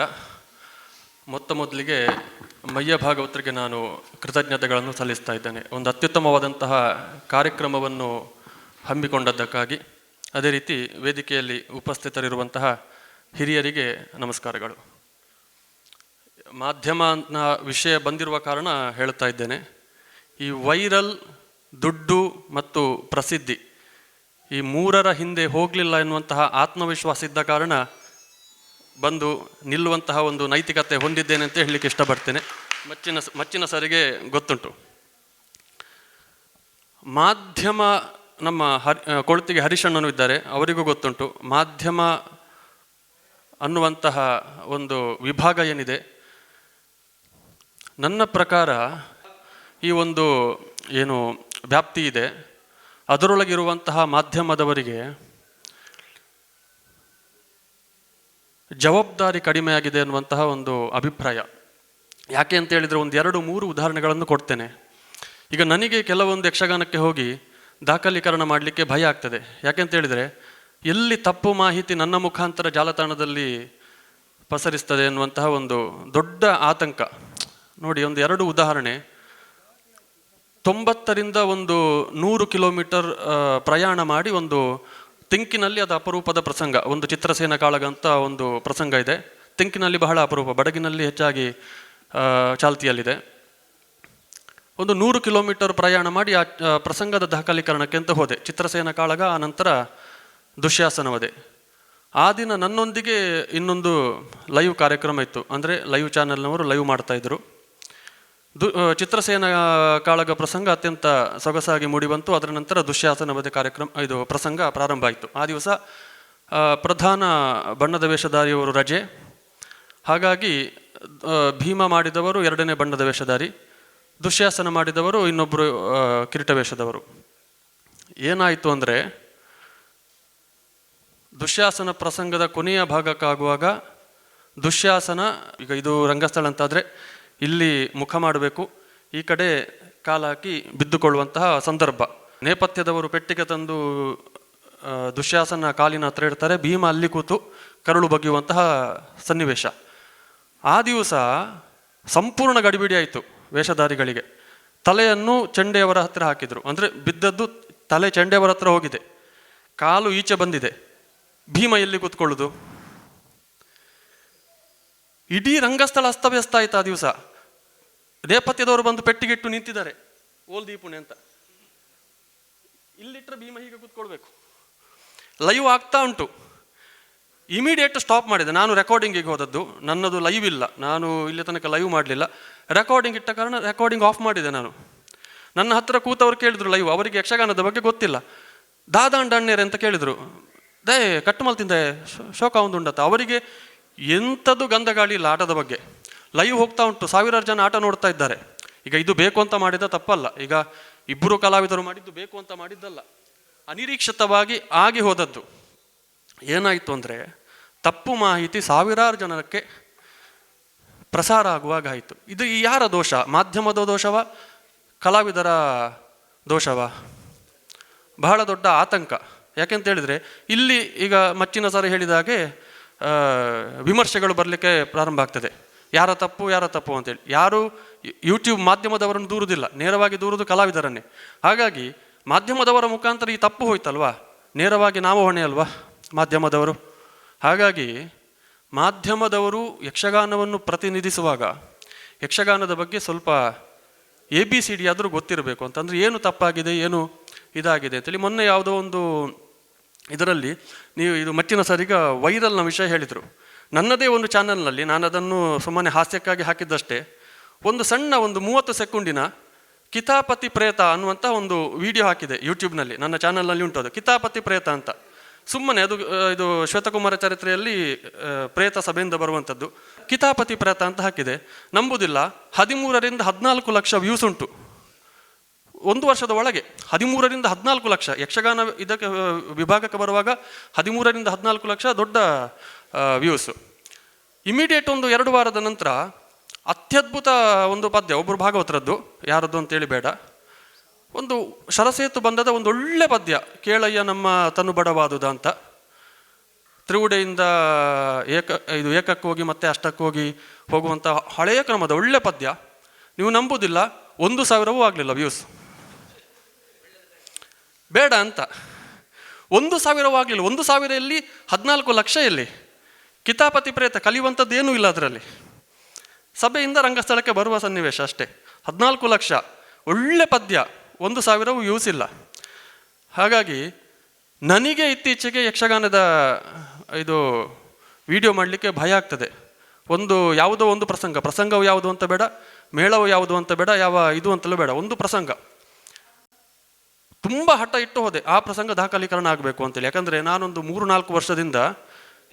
ಮೊದಲಿಗೆ ಮಯ್ಯ ಭಾಗವತರಿಗೆ ನಾನು ಕೃತಜ್ಞತೆಗಳನ್ನು ಸಲ್ಲಿಸ್ತಾ ಇದ್ದೇನೆ. ಒಂದು ಅತ್ಯುತ್ತಮವಾದಂತಹ ಕಾರ್ಯಕ್ರಮವನ್ನು ಹಮ್ಮಿಕೊಂಡದ್ದಕ್ಕಾಗಿ. ಅದೇ ರೀತಿ ವೇದಿಕೆಯಲ್ಲಿ ಉಪಸ್ಥಿತರಿರುವಂತಹ ಹಿರಿಯರಿಗೆ ನಮಸ್ಕಾರಗಳು. ಮಾಧ್ಯಮನ ವಿಷಯ ಬಂದಿರುವ ಕಾರಣ ಹೇಳ್ತಾ ಇದ್ದೇನೆ. ಈ ವೈರಲ್, ದುಡ್ಡು ಮತ್ತು ಪ್ರಸಿದ್ಧಿ ಈ ಮೂರರ ಹಿಂದೆ ಹೋಗಲಿಲ್ಲ ಎನ್ನುವಂತಹ ಆತ್ಮವಿಶ್ವಾಸ ಇದ್ದ ಕಾರಣ ಬಂದು ನಿಲ್ಲುವಂತಹ ಒಂದು ನೈತಿಕತೆ ಹೊಂದಿದ್ದೇನೆ ಅಂತ ಹೇಳಲಿಕ್ಕೆ ಇಷ್ಟಪಡ್ತೇನೆ. ಮಚ್ಚಿನ ಸರಿಗೆ ಗೊತ್ತುಂಟು. ಮಾಧ್ಯಮ ನಮ್ಮ ಕೊಳತಿಗೆ ಹರಿಶಣ್ಣನು ಇದ್ದಾರೆ, ಅವರಿಗೂ ಗೊತ್ತುಂಟು. ಮಾಧ್ಯಮ ಅನ್ನುವಂತಹ ಒಂದು ವಿಭಾಗ ಏನಿದೆ, ನನ್ನ ಪ್ರಕಾರ ಈ ಒಂದು ಏನು ವ್ಯಾಪ್ತಿ ಇದೆ ಅದರೊಳಗಿರುವಂತಹ ಮಾಧ್ಯಮದವರಿಗೆ ಜವಾಬ್ದಾರಿ ಕಡಿಮೆಯಾಗಿದೆ ಅನ್ನುವಂತಹ ಒಂದು ಅಭಿಪ್ರಾಯ. ಯಾಕೆ ಅಂತ ಹೇಳಿದರೆ 1-2-3 ಉದಾಹರಣೆಗಳನ್ನು ಕೊಡ್ತೇನೆ. ಈಗ ನನಗೆ ಕೆಲವೊಂದು ಯಕ್ಷಗಾನಕ್ಕೆ ಹೋಗಿ ದಾಖಲೀಕರಣ ಮಾಡಲಿಕ್ಕೆ ಭಯ ಆಗ್ತದೆ. ಯಾಕೆ ಅಂತ ಹೇಳಿದರೆ ಎಲ್ಲಿ ತಪ್ಪು ಮಾಹಿತಿ ನನ್ನ ಮುಖಾಂತರ ಜಾಲತಾಣದಲ್ಲಿ ಪಸರಿಸ್ತದೆ ಎನ್ನುವಂತಹ ಒಂದು ದೊಡ್ಡ ಆತಂಕ. ನೋಡಿ, 1-2 ಉದಾಹರಣೆ. 90ರಿಂದ 100 ಕಿಲೋಮೀಟರ್ ಪ್ರಯಾಣ ಮಾಡಿ ಒಂದು ತೆಂಕಿನಲ್ಲಿ ಅದು ಅಪರೂಪದ ಪ್ರಸಂಗ, ಒಂದು ಚಿತ್ರಸೇನ ಕಾಳಗ ಅಂತ ಒಂದು ಪ್ರಸಂಗ ಇದೆ. ತೆಂಕಿನಲ್ಲಿ ಬಹಳ ಅಪರೂಪ, ಬಡಗಿನಲ್ಲಿ ಹೆಚ್ಚಾಗಿ ಚಾಲ್ತಿಯಲ್ಲಿದೆ. 100 ಕಿಲೋಮೀಟರ್ ಪ್ರಯಾಣ ಮಾಡಿ ಆ ಪ್ರಸಂಗದ ದಾಖಲೀಕರಣಕ್ಕೆ ಅಂತ ಹೋದೆ. ಚಿತ್ರಸೇನ ಕಾಳಗ, ಆನಂತರ ದುಶ್ಯಾಸನವಧೆ. ಆ ದಿನ ನನ್ನೊಂದಿಗೆ ಇನ್ನೊಂದು ಲೈವ್ ಕಾರ್ಯಕ್ರಮ ಇತ್ತು. ಅಂದರೆ ಲೈವ್ ಚಾನೆಲ್ನವರು ಲೈವ್ ಮಾಡ್ತಾಯಿದ್ರು. ಚಿತ್ರಸೇನ ಕಾಳಗ ಪ್ರಸಂಗ ಅತ್ಯಂತ ಸೊಗಸಾಗಿ ಮೂಡಿಬಂತು. ಅದರ ನಂತರ ದುಶ್ಯಾಸನವಧೆ ಕಾರ್ಯಕ್ರಮ, ಇದು ಪ್ರಸಂಗ ಪ್ರಾರಂಭ ಆಯಿತು. ಆ ದಿವಸ ಪ್ರಧಾನ ಬಣ್ಣದ ವೇಷಧಾರಿಯವರು ರಜೆ. ಹಾಗಾಗಿ ಭೀಮ ಮಾಡಿದವರು 2ನೇ ಬಣ್ಣದ ವೇಷಧಾರಿ, ದುಶ್ಯಾಸನ ಮಾಡಿದವರು ಇನ್ನೊಬ್ಬರು ಕಿರೀಟ ವೇಷದವರು. ಏನಾಯಿತು ಅಂದರೆ, ದುಶ್ಯಾಸನ ಪ್ರಸಂಗದ ಕೊನೆಯ ಭಾಗಕ್ಕಾಗುವಾಗ ದುಶ್ಯಾಸನ, ಈಗ ಇದು ರಂಗಸ್ಥಳ ಅಂತಾದರೆ ಇಲ್ಲಿ ಮುಖ ಮಾಡಬೇಕು, ಈ ಕಡೆ ಕಾಲಾಕಿ ಬಿದ್ದುಕೊಳ್ಳುವಂತಹ ಸಂದರ್ಭ. ನೇಪಥ್ಯದವರು ಪೆಟ್ಟಿಗೆ ತಂದು ದುಶ್ಯಾಸನ ಕಾಲಿನ ಹತ್ರ ಇಡ್ತಾರೆ, ಭೀಮ ಅಲ್ಲಿ ಕೂತು ಕರುಳು ಬಗೆಯುವಂತಹ ಸನ್ನಿವೇಶ. ಆ ದಿವಸ ಸಂಪೂರ್ಣ ಗಡಿಬಿಡಿ ಆಯಿತು ವೇಷಧಾರಿಗಳಿಗೆ. ತಲೆಯನ್ನು ಚಂಡೆಯವರ ಹತ್ತಿರ ಹಾಕಿದರು. ಅಂದರೆ ಬಿದ್ದದ್ದು ತಲೆ ಚಂಡೆಯವರ ಹತ್ರ ಹೋಗಿದೆ, ಕಾಲು ಈಚೆ ಬಂದಿದೆ. ಭೀಮ ಎಲ್ಲಿ ಕೂತ್ಕೊಳ್ಳುದು? ಇಡೀ ರಂಗಸ್ಥಳ ಅಸ್ತವ್ಯಸ್ತ ಆಯ್ತು. ಆ ದಿವಸ ನೇಪಥ್ಯದವರು ಬಂದು ಪೆಟ್ಟಿಗೆಟ್ಟು ನಿಂತಿದ್ದಾರೆ, ಓಲ್ ದೀಪುಣೆ ಅಂತ. ಇಲ್ಲಿಟ್ಟರೆ ಭೀಮ ಹೀಗೆ ಕೂತ್ಕೊಳ್ಬೇಕು. ಲೈವ್ ಆಗ್ತಾ ಉಂಟು. ಇಮಿಡಿಯೇಟ್ ಸ್ಟಾಪ್ ಮಾಡಿದೆ. ನಾನು ರೆಕಾರ್ಡಿಂಗಿಗೆ ಹೋದದ್ದು, ನನ್ನದು ಲೈವ್ ಇಲ್ಲ, ನಾನು ಇಲ್ಲಿ ತನಕ ಲೈವ್ ಮಾಡಲಿಲ್ಲ. ರೆಕಾರ್ಡಿಂಗ್ ಇಟ್ಟ ಕಾರಣ ರೆಕಾರ್ಡಿಂಗ್ ಆಫ್ ಮಾಡಿದೆ ನಾನು. ನನ್ನ ಹತ್ತಿರ ಕೂತವ್ರು ಕೇಳಿದ್ರು ಲೈವ್, ಅವರಿಗೆ ಯಕ್ಷಗಾನದ ಬಗ್ಗೆ ಗೊತ್ತಿಲ್ಲ. ದಾದಾಂಡಣ್ಣೇರೆ ಅಂತ ಕೇಳಿದರು. ಕಟ್ಟು ಮಲ್ತಿಂದೆ ಶೋಕ ಒಂದುಂಡತ್ತ. ಅವರಿಗೆ ಎಂಥದ್ದು ಗಂಧಗಾಳಿ ಇಲ್ಲ ಆಟದ ಬಗ್ಗೆ. ಲೈವ್ ಹೋಗ್ತಾ ಉಂಟು, 1000 ಜನ ಆಟ ನೋಡ್ತಾ ಇದ್ದಾರೆ. ಈಗ ಇದು ಬೇಕು ಅಂತ ಮಾಡಿದ ತಪ್ಪಲ್ಲ, ಈಗ ಇಬ್ಬರು ಕಲಾವಿದರು ಮಾಡಿದ್ದು ಬೇಕು ಅಂತ ಮಾಡಿದ್ದಲ್ಲ, ಅನಿರೀಕ್ಷಿತವಾಗಿ ಆಗಿ ಹೋದದ್ದು. ಏನಾಯಿತು ಅಂದರೆ, ತಪ್ಪು ಮಾಹಿತಿ 1000 ಜನಕ್ಕೆ ಪ್ರಸಾರ ಆಗುವಾಗ ಆಯಿತು. ಇದು ಯಾರ ದೋಷ? ಮಾಧ್ಯಮದ ದೋಷವ, ಕಲಾವಿದರ ದೋಷವ? ಬಹಳ ದೊಡ್ಡ ಆತಂಕ. ಯಾಕೆಂತ ಹೇಳಿದರೆ, ಇಲ್ಲಿ ಈಗ ಮಚ್ಚಿನ ಸರ್ ಹೇಳಿದ ಹಾಗೆ ವಿಮರ್ಶೆಗಳು ಬರಲಿಕ್ಕೆ ಪ್ರಾರಂಭ ಆಗ್ತದೆ. ಯಾರ ತಪ್ಪು ಅಂತೇಳಿ. ಯಾರು ಯೂಟ್ಯೂಬ್ ಮಾಧ್ಯಮದವರನ್ನು ದೂರುವುದಿಲ್ಲ, ನೇರವಾಗಿ ದೂರುವುದು ಕಲಾವಿದರನ್ನೇ. ಹಾಗಾಗಿ ಮಾಧ್ಯಮದವರ ಮುಖಾಂತರ ಈ ತಪ್ಪು ಹೋಯ್ತಲ್ವಾ, ನೇರವಾಗಿ ನಾವು ಹೊಣೆ ಅಲ್ವಾ ಮಾಧ್ಯಮದವರು. ಹಾಗಾಗಿ ಮಾಧ್ಯಮದವರು ಯಕ್ಷಗಾನವನ್ನು ಪ್ರತಿನಿಧಿಸುವಾಗ ಯಕ್ಷಗಾನದ ಬಗ್ಗೆ ಸ್ವಲ್ಪ ABCD ಆದರೂ ಗೊತ್ತಿರಬೇಕು. ಅಂತಂದರೆ ಏನು ತಪ್ಪಾಗಿದೆ, ಏನು ಇದಾಗಿದೆ ಅಂತೇಳಿ. ಮೊನ್ನೆ ಯಾವುದೋ ಒಂದು ಇದರಲ್ಲಿ ನೀವು ಇದು ಮಚ್ಚಿನ ಸರಿಗ ವೈರಲ್ನ ವಿಷಯ ಹೇಳಿದರು. ನನ್ನದೇ ಒಂದು ಚಾನಲ್ನಲ್ಲಿ ನಾನು ಅದನ್ನು ಸುಮ್ಮನೆ ಹಾಸ್ಯಕ್ಕಾಗಿ ಹಾಕಿದ್ದಷ್ಟೇ. ಒಂದು ಸಣ್ಣ 30 ಸೆಕೆಂಡಿನ ಕಿತಾಪತಿ ಪ್ರೇತ ಅನ್ನುವಂಥ ಒಂದು ವಿಡಿಯೋ ಹಾಕಿದೆ ಯೂಟ್ಯೂಬ್ನಲ್ಲಿ. ನನ್ನ ಚಾನಲ್ನಲ್ಲಿ ಉಂಟು ಅದು, ಕಿತಾಪತಿ ಪ್ರೇತ ಅಂತ. ಸುಮ್ಮನೆ ಅದು ಇದು ಶ್ವೇತಕುಮಾರ ಚರಿತ್ರೆಯಲ್ಲಿ ಪ್ರೇತ ಸಭೆಯಿಂದ ಬರುವಂಥದ್ದು. ಕಿತಾಪತಿ ಪ್ರೇತ ಅಂತ ಹಾಕಿದೆ. ನಂಬುದಿಲ್ಲ, 13ರಿಂದ 14 ಲಕ್ಷ ವ್ಯೂಸ್ ಉಂಟು 1 ವರ್ಷದ ಒಳಗೆ. 13ರಿಂದ 14 ಲಕ್ಷ. ಯಕ್ಷಗಾನ ಇದಕ್ಕೆ ವಿಭಾಗಕ್ಕೆ ಬರುವಾಗ 13ರಿಂದ 14 ಲಕ್ಷ ದೊಡ್ಡ ವ್ಯೂಸು. ಇಮಿಡಿಯೇಟ್ 1-2 ವಾರದ ನಂತರ ಅತ್ಯದ್ಭುತ ಒಂದು ಪದ್ಯ, ಒಬ್ಬರು ಭಾಗವತರದ್ದು, ಯಾರದ್ದು ಅಂತೇಳಿ ಬೇಡ, ಒಂದು ಶರಸೇತು ಬಂದದ ಒಂದು ಒಳ್ಳೆ ಪದ್ಯ, ಕೇಳಯ್ಯ ನಮ್ಮ ತನು ಬಡವಾದುದ ಅಂತ. ತ್ರಿವುಡೆಯಿಂದ ಏಕಕ್ಕೆ ಹೋಗಿ ಮತ್ತೆ ಅಷ್ಟಕ್ಕೆ ಹೋಗುವಂಥ ಹಳೆಯ ಕ್ರಮದ ಒಳ್ಳೆ ಪದ್ಯ. ನೀವು ನಂಬುವುದಿಲ್ಲ, 1,000 ಆಗಲಿಲ್ಲ ವ್ಯೂಸ್. ಬೇಡ ಅಂತ 1,000 ಆಗಲಿಲ್ಲ. 1,000 ಎಲ್ಲಿ, 14 ಲಕ್ಷ ಎಲ್ಲಿ? ಕಿತಾಪತಿ ಪ್ರೇತ ಕಲಿಯುವಂಥದ್ದು ಏನೂ ಇಲ್ಲ ಅದರಲ್ಲಿ. ಸಭೆಯಿಂದ ರಂಗಸ್ಥಳಕ್ಕೆ ಬರುವ ಸನ್ನಿವೇಶ ಅಷ್ಟೇ. 14 ಲಕ್ಷ ಒಳ್ಳೆ ಪದ್ಯ, 1,000 ವ್ಯೂಸ್ ಇಲ್ಲ. ಹಾಗಾಗಿ ನನಗೆ ಇತ್ತೀಚೆಗೆ ಯಕ್ಷಗಾನದ ಇದು ವಿಡಿಯೋ ಮಾಡಲಿಕ್ಕೆ ಭಯ ಆಗ್ತದೆ. ಯಾವುದೋ ಒಂದು ಪ್ರಸಂಗವು ಯಾವುದು ಅಂತ ಬೇಡ, ಮೇಳವು ಯಾವುದು ಅಂತ ಬೇಡ, ಯಾವ ಇದು ಅಂತಲೂ ಬೇಡ, ಒಂದು ಪ್ರಸಂಗ ತುಂಬ ಹಠ ಇಟ್ಟು ಹೋದೆ, ಆ ಪ್ರಸಂಗ ದಾಖಲೀಕರಣ ಆಗಬೇಕು ಅಂತೇಳಿ. ಯಾಕಂದರೆ ನಾನೊಂದು 3-4 ವರ್ಷದಿಂದ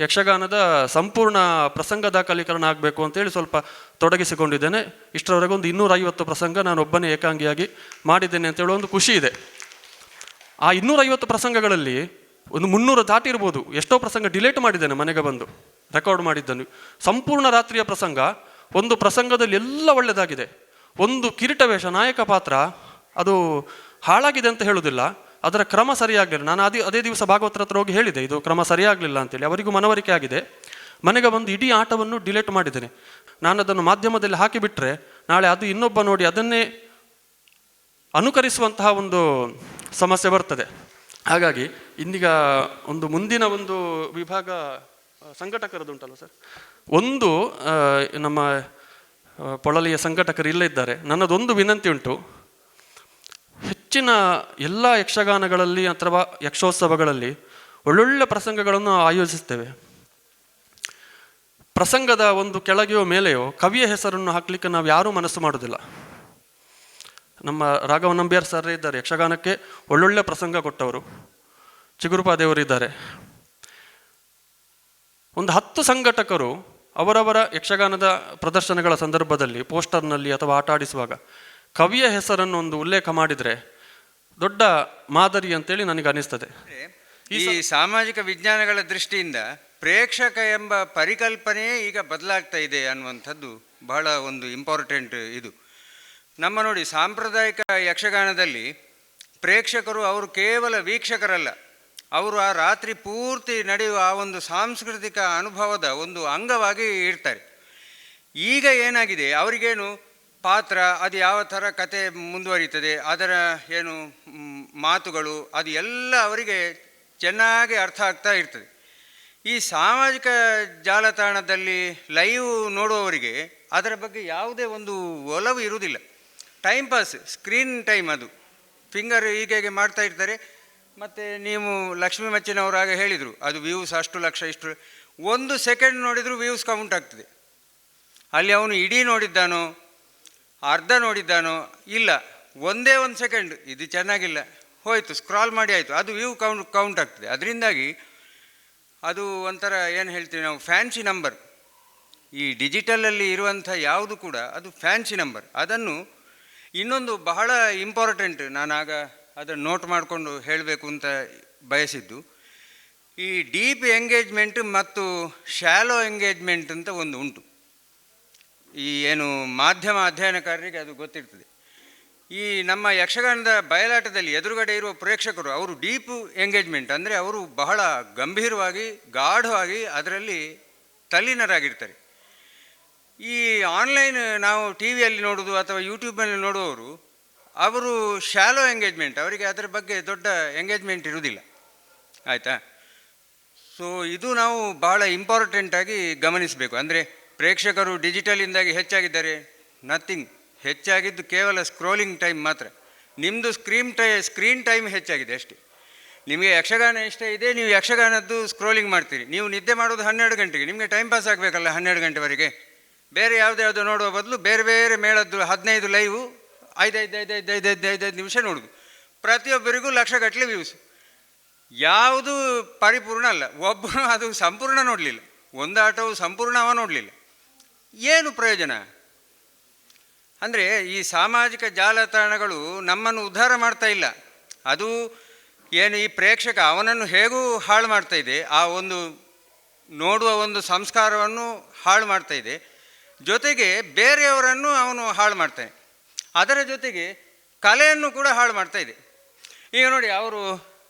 ಯಕ್ಷಗಾನದ ಸಂಪೂರ್ಣ ಪ್ರಸಂಗ ದಾಖಲೀಕರಣ ಆಗಬೇಕು ಅಂತೇಳಿ ಸ್ವಲ್ಪ ತೊಡಗಿಸಿಕೊಂಡಿದ್ದೇನೆ. ಇಷ್ಟರವರೆಗೆ ಒಂದು 250 ಪ್ರಸಂಗ ನಾನು ಒಬ್ಬನೇ ಏಕಾಂಗಿಯಾಗಿ ಮಾಡಿದ್ದೇನೆ ಅಂತೇಳಿ ಒಂದು ಖುಷಿ ಇದೆ. ಆ 250 ಪ್ರಸಂಗಗಳಲ್ಲಿ ಒಂದು 300 ದಾಟಿರ್ಬೋದು. ಎಷ್ಟೋ ಪ್ರಸಂಗ ಡಿಲೇಟ್ ಮಾಡಿದ್ದೇನೆ ಮನೆಗೆ ಬಂದು ರೆಕಾರ್ಡ್ ಮಾಡಿದ್ದನ್ನು. ಸಂಪೂರ್ಣ ರಾತ್ರಿಯ ಪ್ರಸಂಗ, ಒಂದು ಪ್ರಸಂಗದಲ್ಲಿ ಎಲ್ಲ ಒಳ್ಳೆಯದಾಗಿದೆ. ಒಂದು ಕಿರೀಟ ವೇಷ, ನಾಯಕ ಪಾತ್ರ, ಅದು ಹಾಳಾಗಿದೆ ಅಂತ ಹೇಳುವುದಿಲ್ಲ, ಅದರ ಕ್ರಮ ಸರಿಯಾಗಲಿಲ್ಲ. ನಾನು ಅದೇ ದಿವಸ ಭಾಗವತರ ಹತ್ರ ಹೋಗಿ ಹೇಳಿದೆ, ಇದು ಕ್ರಮ ಸರಿಯಾಗಲಿಲ್ಲ ಅಂತೇಳಿ. ಅವರಿಗೂ ಮನವರಿಕೆ ಆಗಿದೆ. ಮನೆಗೆ ಬಂದು ಇಡೀ ಆಟವನ್ನು ಡಿಲೇಟ್ ಮಾಡಿದ್ದೇನೆ. ನಾನು ಅದನ್ನು ಮಾಧ್ಯಮದಲ್ಲಿ ಹಾಕಿಬಿಟ್ರೆ ನಾಳೆ ಅದು ಇನ್ನೊಬ್ಬ ನೋಡಿ ಅದನ್ನೇ ಅನುಕರಿಸುವಂತಹ ಒಂದು ಸಮಸ್ಯೆ ಬರ್ತದೆ. ಹಾಗಾಗಿ ಇಂದೀಗ ಒಂದು ಮುಂದಿನ ಒಂದು ವಿಭಾಗ ಸಂಘಟಕರದುಂಟಲ್ಲ ಸರ್, ಒಂದು ನಮ್ಮ ಪೊಳಲಿಯ ಸಂಘಟಕರು ಇಲ್ಲೇ ಇದ್ದಾರೆ. ನನ್ನದೊಂದು ವಿನಂತಿ ಉಂಟು, ಹೆಚ್ಚಿನ ಎಲ್ಲ ಯಕ್ಷಗಾನಗಳಲ್ಲಿ ಅಥವಾ ಯಕ್ಷೋತ್ಸವಗಳಲ್ಲಿ ಒಳ್ಳೊಳ್ಳೆ ಪ್ರಸಂಗಗಳನ್ನು ಆಯೋಜಿಸ್ತೇವೆ. ಪ್ರಸಂಗದ ಒಂದು ಕೆಳಗೆಯೋ ಮೇಲೆಯೋ ಕವಿಯ ಹೆಸರನ್ನು ಹಾಕಲಿಕ್ಕೆ ನಾವು ಯಾರೂ ಮನಸ್ಸು ಮಾಡೋದಿಲ್ಲ. ನಮ್ಮ ರಾಘವ ನಂಬಿಯಾರ್ ಸರ್ ಇದ್ದಾರೆ, ಯಕ್ಷಗಾನಕ್ಕೆ ಒಳ್ಳೊಳ್ಳೆ ಪ್ರಸಂಗ ಕೊಟ್ಟವರು. ಚಿಗುರುಪಾದೇವರು ಇದ್ದಾರೆ. ಒಂದು 10 ಸಂಘಟಕರು ಅವರವರ ಯಕ್ಷಗಾನದ ಪ್ರದರ್ಶನಗಳ ಸಂದರ್ಭದಲ್ಲಿ ಪೋಸ್ಟರ್ನಲ್ಲಿ ಅಥವಾ ಆಟ ಆಡಿಸುವಾಗ ಕವಿಯ ಹೆಸರನ್ನು ಒಂದು ಉಲ್ಲೇಖ ಮಾಡಿದರೆ ದೊಡ್ಡ ಮಾದರಿ ಅಂತೇಳಿ ನನಗೆ ಅನಿಸ್ತದೆ. ಈ ಸಾಮಾಜಿಕ ವಿಜ್ಞಾನಗಳ ದೃಷ್ಟಿಯಿಂದ ಪ್ರೇಕ್ಷಕ ಎಂಬ ಪರಿಕಲ್ಪನೆಯೇ ಈಗ ಬದಲಾಗ್ತಾ ಇದೆ ಅನ್ನುವಂಥದ್ದು ಬಹಳ ಒಂದು ಇಂಪಾರ್ಟೆಂಟ್. ಇದು ನಮ್ಮ ನೋಡಿ, ಸಾಂಪ್ರದಾಯಿಕ ಯಕ್ಷಗಾನದಲ್ಲಿ ಪ್ರೇಕ್ಷಕರು ಅವರು ಕೇವಲ ವೀಕ್ಷಕರಲ್ಲ, ಅವರು ಆ ರಾತ್ರಿ ಪೂರ್ತಿ ನಡೆಯುವ ಆ ಒಂದು ಸಾಂಸ್ಕೃತಿಕ ಅನುಭವದ ಒಂದು ಅಂಗವಾಗಿ ಇರ್ತಾರೆ. ಈಗ ಏನಾಗಿದೆ, ಅವರಿಗೇನು ಪಾತ್ರ, ಅದು ಯಾವ ಥರ ಕತೆ ಮುಂದುವರಿತದೆ, ಅದರ ಏನು ಮಾತುಗಳು, ಅದು ಎಲ್ಲ ಅವರಿಗೆ ಚೆನ್ನಾಗಿ ಅರ್ಥ ಆಗ್ತಾ ಇರ್ತದೆ. ಈ ಸಾಮಾಜಿಕ ಜಾಲತಾಣದಲ್ಲಿ ಲೈವ್ ನೋಡುವವರಿಗೆ ಅದರ ಬಗ್ಗೆ ಯಾವುದೇ ಒಂದು ಒಲವು ಇರುವುದಿಲ್ಲ. ಟೈಮ್ ಪಾಸ್, ಸ್ಕ್ರೀನ್ ಟೈಮ್, ಅದು ಫಿಂಗರ್ ಹೀಗೆ ಮಾಡ್ತಾ ಇರ್ತಾರೆ. ಮತ್ತು ನೀವು ಲಕ್ಷ್ಮೀ ಮಚ್ಚಿನವರಾಗ ಹೇಳಿದರು, ಅದು ವ್ಯೂಸ್ ಅಷ್ಟು ಲಕ್ಷ ಇಷ್ಟು, 1 ಸೆಕೆಂಡ್ ನೋಡಿದರೂ ವ್ಯೂಸ್ ಕೌಂಟ್ ಆಗ್ತದೆ. ಅಲ್ಲಿ ಅವನು ಇಡೀ ನೋಡಿದ್ದಾನೋ ಅರ್ಧ ನೋಡಿದ್ದಾನೋ ಇಲ್ಲ, ಒಂದೇ 1 ಸೆಕೆಂಡ್ ಇದು ಚೆನ್ನಾಗಿಲ್ಲ ಹೋಯಿತು, ಸ್ಕ್ರಾಲ್ ಮಾಡಿ ಆಯಿತು, ಅದು ವ್ಯೂ ಕೌಂಟ್ ಆಗ್ತದೆ. ಅದರಿಂದಾಗಿ ಅದು ಒಂಥರ ಏನು ಹೇಳ್ತೀವಿ ನಾವು, ಫ್ಯಾನ್ಸಿ ನಂಬರ್. ಈ ಡಿಜಿಟಲಲ್ಲಿ ಇರುವಂಥ ಯಾವುದು ಕೂಡ ಅದು ಫ್ಯಾನ್ಸಿ ನಂಬರ್. ಅದನ್ನು ಇನ್ನೊಂದು ಬಹಳ ಇಂಪಾರ್ಟೆಂಟ್, ನಾನಾಗ ಅದನ್ನು ನೋಟ್ ಮಾಡಿಕೊಂಡು ಹೇಳಬೇಕು ಅಂತ ಬಯಸಿದ್ದು, ಈ ಡೀಪ್ ಎಂಗೇಜ್ಮೆಂಟ್ ಮತ್ತು ಶಾಲೋ ಎಂಗೇಜ್ಮೆಂಟ್ ಅಂತ ಒಂದು ಉಂಟು. ಈ ಏನು ಮಾಧ್ಯಮ ಅಧ್ಯಯನಕಾರರಿಗೆ ಅದು ಗೊತ್ತಿರ್ತದೆ. ಈ ನಮ್ಮ ಯಕ್ಷಗಾನದ ಬಯಲಾಟದಲ್ಲಿ ಎದುರುಗಡೆ ಇರುವ ಪ್ರೇಕ್ಷಕರು ಅವರು ಡೀಪ್ ಎಂಗೇಜ್ಮೆಂಟ್ ಅಂದರೆ ಅವರು ಬಹಳ ಗಂಭೀರವಾಗಿ ಗಾಢವಾಗಿ ಅದರಲ್ಲಿ ತಲ್ಲೀನರಾಗಿರ್ತಾರೆ. ಈ ಆನ್ಲೈನ್ ನಾವು ಟಿ ವಿಯಲ್ಲಿ ನೋಡೋದು ಅಥವಾ ಯೂಟ್ಯೂಬ್ನಲ್ಲಿ ನೋಡುವವರು ಅವರು ಶಾಲೋ ಎಂಗೇಜ್ಮೆಂಟ್, ಅವರಿಗೆ ಅದರ ಬಗ್ಗೆ ದೊಡ್ಡ ಎಂಗೇಜ್ಮೆಂಟ್ ಇರುವುದಿಲ್ಲ. ಆಯಿತಾ? ಸೊ ಇದು ನಾವು ಬಹಳ ಇಂಪಾರ್ಟೆಂಟಾಗಿ ಗಮನಿಸಬೇಕು. ಅಂದರೆ ಪ್ರೇಕ್ಷಕರು ಡಿಜಿಟಲಿಂದಾಗಿ ಹೆಚ್ಚಾಗಿದ್ದಾರೆ, ನಥಿಂಗ್. ಹೆಚ್ಚಾಗಿದ್ದು ಕೇವಲ ಸ್ಕ್ರೋಲಿಂಗ್ ಟೈಮ್ ಮಾತ್ರ. ನಿಮ್ಮದು ಸ್ಕ್ರೀನ್ ಟೈಮ್ ಹೆಚ್ಚಾಗಿದೆ ಅಷ್ಟೇ. ನಿಮಗೆ ಯಕ್ಷಗಾನ ಇಷ್ಟ ಇದೆ, ನೀವು ಯಕ್ಷಗಾನದ್ದು ಸ್ಕ್ರೋಲಿಂಗ್ ಮಾಡ್ತೀರಿ. ನೀವು ನಿದ್ದೆ ಮಾಡೋದು 12 ಗಂಟೆಗೆ, ನಿಮಗೆ ಟೈಮ್ ಪಾಸ್ ಆಗಬೇಕಲ್ಲ 12 ಗಂಟೆವರೆಗೆ. ಬೇರೆ ಯಾವುದ್ಯಾವುದೋ ನೋಡುವ ಬದಲು ಬೇರೆ ಬೇರೆ ಮೇಳದ್ದು 15 ಲೈವು 5 ನಿಮಿಷ ನೋಡೋದು. ಪ್ರತಿಯೊಬ್ಬರಿಗೂ ಲಕ್ಷಗಟ್ಟಲೆ ವ್ಯೂಸ್. ಯಾವುದು ಪರಿಪೂರ್ಣ ಅಲ್ಲ. ಒಬ್ಬನು ಅದು ಸಂಪೂರ್ಣ ನೋಡಲಿಲ್ಲ, ಒಂದು ಆಟವು ಸಂಪೂರ್ಣ ಅವ ನೋಡಲಿಲ್ಲ, ಏನು ಪ್ರಯೋಜನ? ಅಂದರೆ ಈ ಸಾಮಾಜಿಕ ಜಾಲತಾಣಗಳು ನಮ್ಮನ್ನು ಉದ್ಧಾರ ಮಾಡ್ತಾ ಇಲ್ಲ. ಅದು ಏನು ಈ ಪ್ರೇಕ್ಷಕ ಅವನನ್ನು ಹೇಗೂ ಹಾಳು ಮಾಡ್ತಾ ಇದೆ, ಆ ಒಂದು ನೋಡುವ ಒಂದು ಸಂಸ್ಕಾರವನ್ನು ಹಾಳು ಮಾಡ್ತಾ ಇದೆ. ಜೊತೆಗೆ ಬೇರೆಯವರನ್ನು ಅವನು ಹಾಳು ಮಾಡ್ತಾನೆ. ಅದರ ಜೊತೆಗೆ ಕಲೆಯನ್ನು ಕೂಡ ಹಾಳು ಮಾಡ್ತಾ ಇದೆ. ಈಗ ನೋಡಿ,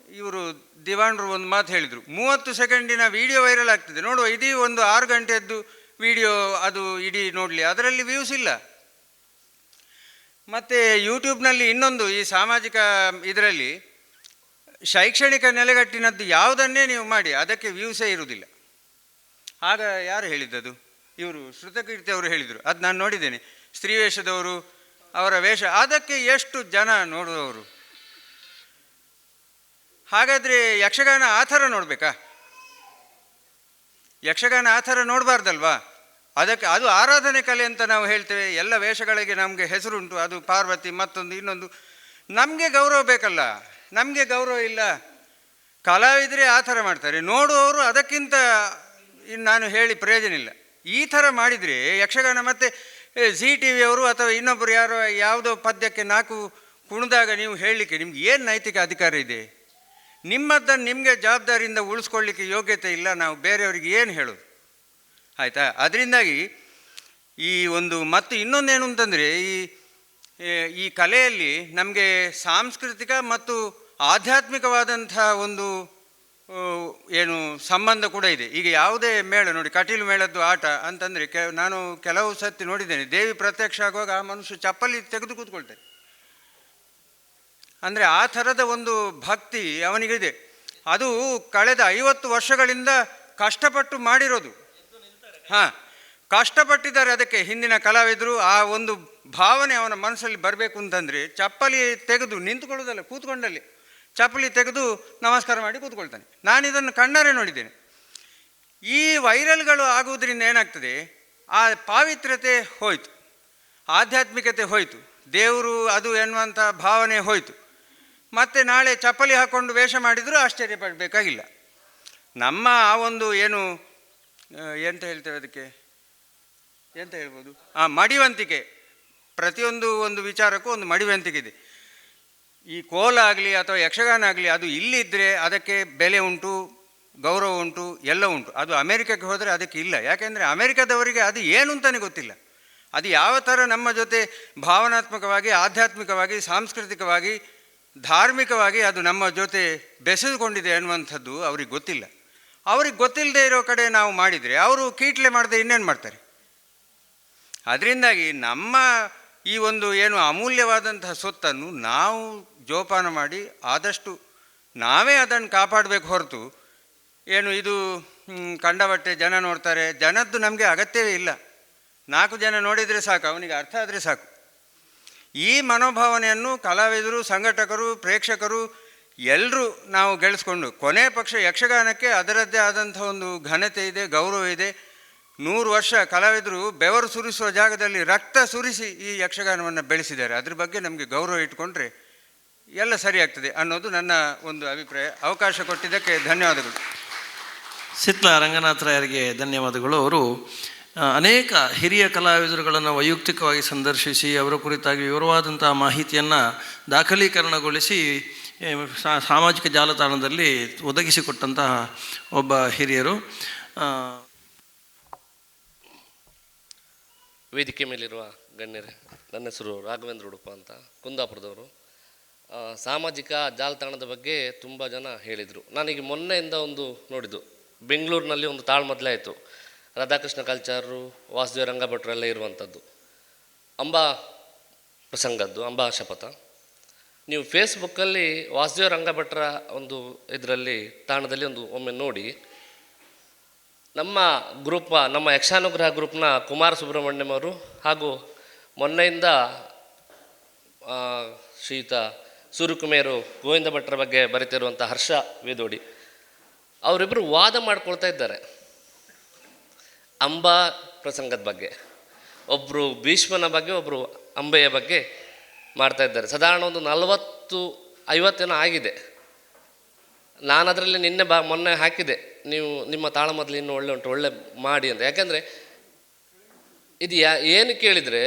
ಇವರು ದಿವಾಣರು ಒಂದು ಮಾತು ಹೇಳಿದರು, 30 ಸೆಕೆಂಡಿನ ವಿಡಿಯೋ ವೈರಲ್ ಆಗ್ತದೆ ನೋಡುವ, ಇದೀ ಒಂದು 6 ಗಂಟೆಯದ್ದು ವಿಡಿಯೋ, ಅದು ಇಡೀ ನೋಡಲಿ, ಅದರಲ್ಲಿ ವ್ಯೂಸ್ ಇಲ್ಲ. ಮತ್ತು ಯೂಟ್ಯೂಬ್ನಲ್ಲಿ ಇನ್ನೊಂದು, ಈ ಸಾಮಾಜಿಕ ಇದರಲ್ಲಿ ಶೈಕ್ಷಣಿಕ ನೆಲೆಗಟ್ಟಿನದ್ದು ಯಾವುದನ್ನೇ ನೀವು ಮಾಡಿ ಅದಕ್ಕೆ ವ್ಯೂಸೇ ಇರುವುದಿಲ್ಲ. ಆಗ ಯಾರು ಹೇಳಿದ್ದದು? ಇವರು ಶ್ರುತಕೀರ್ತಿ ಅವರು ಹೇಳಿದರು, ಅದು ನಾನು ನೋಡಿದ್ದೇನೆ. ಸ್ತ್ರೀ ವೇಷದವರು, ಅವರ ವೇಷ, ಅದಕ್ಕೆ ಎಷ್ಟು ಜನ ನೋಡುವವರು. ಹಾಗಾದರೆ ಯಕ್ಷಗಾನ ಆ ಥರ ನೋಡಬೇಕಾ? ಯಕ್ಷಗಾನ ಆ ಥರ ನೋಡಬಾರ್ದಲ್ವಾ? ಅದಕ್ಕೆ ಅದು ಆರಾಧನೆ ಕಲೆ ಅಂತ ನಾವು ಹೇಳ್ತೇವೆ. ಎಲ್ಲ ವೇಷಗಳಿಗೆ ನಮಗೆ ಹೆಸರುಂಟು, ಅದು ಪಾರ್ವತಿ ಮತ್ತೊಂದು ಇನ್ನೊಂದು. ನಮಗೆ ಗೌರವ ಬೇಕಲ್ಲ, ನಮಗೆ ಗೌರವ ಇಲ್ಲ. ಕಲಾವಿದರೆ ಆ ಥರ ಮಾಡ್ತಾರೆ, ನೋಡುವವರು ಅದಕ್ಕಿಂತ ನಾನು ಹೇಳಿ ಪ್ರಯೋಜನ ಇಲ್ಲ. ಈ ಥರ ಮಾಡಿದರೆ ಯಕ್ಷಗಾನ ಮತ್ತು ಜಿ ಟಿ ವಿಯವರು ಅಥವಾ ಇನ್ನೊಬ್ಬರು ಯಾರೋ ಯಾವುದೋ ಪದ್ಯಕ್ಕೆ 4 ಕುಣಿದಾಗ ನೀವು ಹೇಳಲಿಕ್ಕೆ ನಿಮ್ಗೆ ಏನು ನೈತಿಕ ಅಧಿಕಾರ ಇದೆ? ನಿಮ್ಮದ್ದನ್ನು ನಿಮಗೆ ಜವಾಬ್ದಾರಿಯಿಂದ ಉಳಿಸ್ಕೊಳ್ಳಿಕ್ಕೆ ಯೋಗ್ಯತೆ ಇಲ್ಲ, ನಾವು ಬೇರೆಯವರಿಗೆ ಏನು ಹೇಳೋದು? ಆಯಿತಾ? ಅದರಿಂದಾಗಿ ಈ ಒಂದು ಮತ್ತು ಇನ್ನೊಂದೇನು ಅಂತಂದರೆ, ಈ ಕಲೆಯಲ್ಲಿ ನಮಗೆ ಸಾಂಸ್ಕೃತಿಕ ಮತ್ತು ಆಧ್ಯಾತ್ಮಿಕವಾದಂಥ ಒಂದು ಏನು ಸಂಬಂಧ ಕೂಡ ಇದೆ. ಈಗ ಯಾವುದೇ ಮೇಳ ನೋಡಿ, ಕಟೀಲು ಮೇಳದ್ದು ಆಟ ಅಂತಂದರೆ ನಾನು ಕೆಲವು ಸತಿ ನೋಡಿದ್ದೇನೆ, ದೇವಿ ಪ್ರತ್ಯಕ್ಷ ಆಗುವಾಗ ಆ ಮನುಷ್ಯ ಚಪ್ಪಲಿ ತೆಗೆದು ಕೂತ್ಕೊಳ್ತಾರೆ. ಅಂದರೆ ಆ ಥರದ ಒಂದು ಭಕ್ತಿ ಅವನಿಗಿದೆ. ಅದು ಕಳೆದ 50 ವರ್ಷಗಳಿಂದ ಕಷ್ಟಪಟ್ಟು ಮಾಡಿರೋದು. ಹಾಂ, ಕಷ್ಟಪಟ್ಟಿದ್ದಾರೆ ಅದಕ್ಕೆ ಹಿಂದಿನ ಕಲಾವಿದರು. ಆ ಒಂದು ಭಾವನೆ ಅವನ ಮನಸ್ಸಲ್ಲಿ ಬರಬೇಕು ಅಂತಂದರೆ ಚಪ್ಪಲಿ ತೆಗೆದು ನಿಂತುಕೊಳ್ಳೋದಲ್ಲ, ಕೂತ್ಕೊಂಡಲ್ಲಿ ಚಪ್ಪಲಿ ತೆಗೆದು ನಮಸ್ಕಾರ ಮಾಡಿ ಕೂತ್ಕೊಳ್ತಾನೆ. ನಾನಿದನ್ನು ಕಣ್ಣಾರೆ ನೋಡಿದ್ದೇನೆ. ಈ ವೈರಲ್ಗಳು ಆಗುವುದರಿಂದ ಏನಾಗ್ತದೆ, ಆ ಪಾವಿತ್ರ್ಯತೆ ಹೋಯಿತು, ಆಧ್ಯಾತ್ಮಿಕತೆ ಹೋಯಿತು, ದೇವರು ಅದು ಎನ್ನುವಂಥ ಭಾವನೆ ಹೋಯಿತು. ಮತ್ತು ನಾಳೆ ಚಪ್ಪಲಿ ಹಾಕ್ಕೊಂಡು ವೇಷ ಮಾಡಿದರೂ ಆಶ್ಚರ್ಯಪಡಬೇಕಾಗಿಲ್ಲ. ನಮ್ಮ ಆ ಒಂದು ಏನು ಎಂತ ಹೇಳ್ತೇವೆ ಅದಕ್ಕೆ, ಎಂತ ಹೇಳ್ಬೋದು, ಮಡಿವಂತಿಕೆ. ಪ್ರತಿಯೊಂದು ಒಂದು ವಿಚಾರಕ್ಕೂ ಒಂದು ಮಡಿವಂತಿಕೆ ಇದೆ. ಈ ಕೋಲ ಆಗಲಿ ಅಥವಾ ಯಕ್ಷಗಾನ ಆಗಲಿ, ಅದು ಇಲ್ಲಿದ್ದರೆ ಅದಕ್ಕೆ ಬೆಲೆ ಉಂಟು, ಗೌರವ ಉಂಟು, ಎಲ್ಲ ಉಂಟು. ಅದು ಅಮೇರಿಕಕ್ಕೆ ಹೋದರೆ ಅದಕ್ಕೆ ಇಲ್ಲ. ಯಾಕೆಂದರೆ ಅಮೇರಿಕದವರಿಗೆ ಅದು ಏನು ಅಂತಲೇ ಗೊತ್ತಿಲ್ಲ. ಅದು ಯಾವ ಥರ ನಮ್ಮ ಜೊತೆ ಭಾವನಾತ್ಮಕವಾಗಿ, ಆಧ್ಯಾತ್ಮಿಕವಾಗಿ, ಸಾಂಸ್ಕೃತಿಕವಾಗಿ, ಧಾರ್ಮಿಕವಾಗಿ ಅದು ನಮ್ಮ ಜೊತೆ ಬೆಸೆದುಕೊಂಡಿದೆ ಅನ್ನುವಂಥದ್ದು ಅವ್ರಿಗೆ ಗೊತ್ತಿಲ್ಲ. ಅವ್ರಿಗೆ ಗೊತ್ತಿಲ್ಲದೆ ಇರೋ ಕಡೆ ನಾವು ಮಾಡಿದರೆ ಅವರು ಕೀಟ್ಲೆ ಮಾಡದೆ ಇನ್ನೇನು ಮಾಡ್ತಾರೆ? ಅದರಿಂದಾಗಿ ನಮ್ಮ ಈ ಒಂದು ಏನು ಅಮೂಲ್ಯವಾದಂತಹ ಸೊತ್ತನ್ನು ನಾವು ಜೋಪಾನ ಮಾಡಿ ಆದಷ್ಟು ನಾವೇ ಅದನ್ನು ಕಾಪಾಡಬೇಕು ಹೊರತು ಏನು ಇದು ಕಂಡಬಟ್ಟೆ ಜನ ನೋಡ್ತಾರೆ, ಜನದ್ದು ನಮಗೆ ಅಗತ್ಯವೇ ಇಲ್ಲ. 4 ಜನ ನೋಡಿದರೆ ಸಾಕು, ಅವನಿಗೆ ಅರ್ಥ ಆದರೆ ಸಾಕು. ಈ ಮನೋಭಾವನೆಯನ್ನು ಕಲಾವಿದರು, ಸಂಘಟಕರು, ಪ್ರೇಕ್ಷಕರು ಎಲ್ಲರೂ ನಾವು ಗೆಲ್ಲಿಸ್ಕೊಂಡು ಕೊನೆ ಪಕ್ಷ ಯಕ್ಷಗಾನಕ್ಕೆ ಅದರದ್ದೇ ಆದಂಥ ಒಂದು ಘನತೆ ಇದೆ, ಗೌರವ ಇದೆ. 100 ವರ್ಷ ಕಲಾವಿದರು ಬೆವರು ಸುರಿಸುವ ಜಾಗದಲ್ಲಿ ರಕ್ತ ಸುರಿಸಿ ಈ ಯಕ್ಷಗಾನವನ್ನು ಬೆಳೆಸಿದ್ದಾರೆ. ಅದ್ರ ಬಗ್ಗೆ ನಮಗೆ ಗೌರವ ಇಟ್ಕೊಂಡ್ರೆ ಎಲ್ಲ ಸರಿಯಾಗ್ತದೆ ಅನ್ನೋದು ನನ್ನ ಒಂದು ಅಭಿಪ್ರಾಯ. ಅವಕಾಶ ಕೊಟ್ಟಿದ್ದಕ್ಕೆ ಧನ್ಯವಾದಗಳು. ಸಿತ್ಲ ರಂಗನಾಥರಾಯರಿಗೆ ಧನ್ಯವಾದಗಳು. ಅವರು ಅನೇಕ ಹಿರಿಯ ಕಲಾವಿದರುಗಳನ್ನು ವೈಯಕ್ತಿಕವಾಗಿ ಸಂದರ್ಶಿಸಿ ಅವರ ಕುರಿತಾಗಿ ವಿವರವಾದಂಥ ಮಾಹಿತಿಯನ್ನು ದಾಖಲೀಕರಣಗೊಳಿಸಿ ಸಾಮಾಜಿಕ ಜಾಲತಾಣದಲ್ಲಿ ಒದಗಿಸಿಕೊಟ್ಟಂತಹ ಒಬ್ಬ ಹಿರಿಯರು. ವೇದಿಕೆ ಮೇಲಿರುವ ಗಣ್ಯರೇ, ನನ್ನ ಹೆಸರು ರಾಘವೇಂದ್ರ ಉಡುಪ ಅಂತ, ಕುಂದಾಪುರದವರು. ಸಾಮಾಜಿಕ ಜಾಲತಾಣದ ಬಗ್ಗೆ ತುಂಬ ಜನ ಹೇಳಿದರು. ನನಗೆ ಮೊನ್ನೆಯಿಂದ ಒಂದು ನೋಡಿದ್ದು, ಬೆಂಗಳೂರಿನಲ್ಲಿ ಒಂದು ತಾಳ್ಮದ್ಲೆ ಆಯಿತು. ರಾಧಾಕೃಷ್ಣ ಕಲ್ಚಾರರು, ವಾಸುದೇವ ರಂಗಭಟ್ರು ಎಲ್ಲ ಇರುವಂಥದ್ದು, ಅಂಬಾ ಪ್ರಸಂಗದ್ದು, ಅಂಬಾ ಶಪಥ. ನೀವು ಫೇಸ್ಬುಕ್ಕಲ್ಲಿ ವಾಸುದೇವ ರಂಗಭಟ್ರ ಒಂದು ಇದರಲ್ಲಿ ತಾಣದಲ್ಲಿ ಒಂದು ಒಮ್ಮೆ ನೋಡಿ. ನಮ್ಮ ಗ್ರೂಪ್, ನಮ್ಮ ಯಕ್ಷಾನುಗ್ರಹ ಗ್ರೂಪ್ನ ಕುಮಾರ ಸುಬ್ರಹ್ಮಣ್ಯಂ ಅವರು ಹಾಗೂ ಮೊನ್ನೆಯಿಂದ ಶ್ರೀಯುತ ಸೂರ್ಯಕುಮಾರು ಗೋವಿಂದ ಭಟ್ರ ಬಗ್ಗೆ ಬರೀತಿರುವಂಥ ಹರ್ಷ ವೇದೋಡಿ, ಅವರಿಬ್ಬರು ವಾದ ಮಾಡ್ಕೊಳ್ತಾ ಇದ್ದಾರೆ ಅಂಬಾ ಪ್ರಸಂಗದ ಬಗ್ಗೆ. ಒಬ್ಬರು ಭೀಷ್ಮನ ಬಗ್ಗೆ, ಒಬ್ಬರು ಅಂಬೆಯ ಬಗ್ಗೆ ಮಾಡ್ತಾ ಇದ್ದಾರೆ. ಸಾಧಾರಣ ಒಂದು 40-50 ಆಗಿದೆ. ನಾನು ಅದರಲ್ಲಿ ಮೊನ್ನೆ ಹಾಕಿದೆ, ನೀವು ನಿಮ್ಮ ತಾಳಮದ್ಲು ಇನ್ನೂ ಒಳ್ಳೆ ಉಂಟು, ಒಳ್ಳೆ ಮಾಡಿ ಅಂತ. ಯಾಕೆಂದರೆ ಇದು ಏನು ಕೇಳಿದರೆ,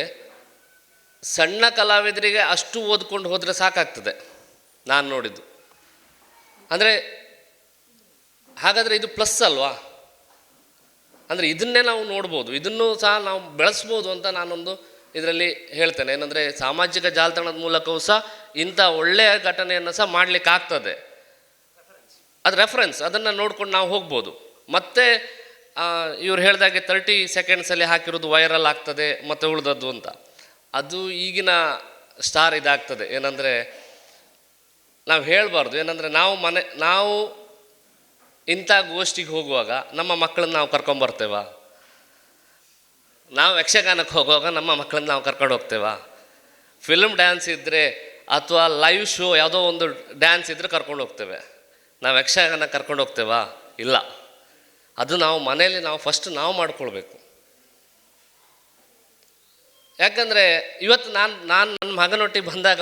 ಸಣ್ಣ ಕಲಾವಿದರಿಗೆ ಅಷ್ಟು ಓದ್ಕೊಂಡು ಹೋದರೆ ಸಾಕಾಗ್ತದೆ ನಾನು ನೋಡಿದ್ದು. ಅಂದರೆ ಹಾಗಾದರೆ ಇದು ಪ್ಲಸ್ ಅಲ್ವಾ? ಅಂದರೆ ಇದನ್ನೇ ನಾವು ನೋಡ್ಬೋದು, ಇದನ್ನು ಸಹ ನಾವು ಬೆಳೆಸ್ಬೋದು ಅಂತ ನಾನೊಂದು ಇದರಲ್ಲಿ ಹೇಳ್ತೇನೆ. ಏನಂದರೆ ಸಾಮಾಜಿಕ ಜಾಲತಾಣದ ಮೂಲಕವೂ ಸಹ ಇಂಥ ಒಳ್ಳೆಯ ಘಟನೆಯನ್ನು ಸಹ ಮಾಡಲಿಕ್ಕಾಗ್ತದೆ. ಅದು ರೆಫರೆನ್ಸ್, ಅದನ್ನು ನೋಡ್ಕೊಂಡು ನಾವು ಹೋಗ್ಬೋದು. ಮತ್ತು ಇವ್ರು ಹೇಳಿದಾಗೆ 30 ಸೆಕೆಂಡ್ಸಲ್ಲಿ ಹಾಕಿರೋದು ವೈರಲ್ ಆಗ್ತದೆ ಮತ್ತು ಉಳಿದದ್ದು ಅಂತ. ಅದು ಈಗಿನ ಸ್ಟಾರ್ ಇದಾಗ್ತದೆ. ಏನಂದರೆ ನಾವು ಹೇಳಬಾರ್ದು. ಏನಂದರೆ ನಾವು ಇಂಥ ಗೋಷ್ಠಿಗೆ ಹೋಗುವಾಗ ನಮ್ಮ ಮಕ್ಕಳನ್ನ ನಾವು ಕರ್ಕೊಂಬರ್ತೇವ? ನಾವು ಯಕ್ಷಗಾನಕ್ಕೆ ಹೋಗುವಾಗ ನಮ್ಮ ಮಕ್ಕಳನ್ನ ನಾವು ಕರ್ಕೊಂಡು ಹೋಗ್ತೇವಾ? ಫಿಲ್ಮ್ ಡ್ಯಾನ್ಸ್ ಇದ್ದರೆ ಅಥವಾ ಲೈವ್ ಶೋ ಯಾವುದೋ ಒಂದು ಡ್ಯಾನ್ಸ್ ಇದ್ದರೆ ಕರ್ಕೊಂಡು ಹೋಗ್ತೇವೆ. ನಾವು ಯಕ್ಷಗಾನ ಕರ್ಕೊಂಡು ಹೋಗ್ತೇವಾ? ಇಲ್ಲ. ಅದು ನಾವು ಮನೆಯಲ್ಲಿ ನಾವು ಫಸ್ಟ್ ನಾವು ಮಾಡ್ಕೊಳ್ಬೇಕು. ಯಾಕಂದರೆ ಇವತ್ತು ನಾನು ನನ್ನ ಮಗನೊಟ್ಟಿಗೆ ಬಂದಾಗ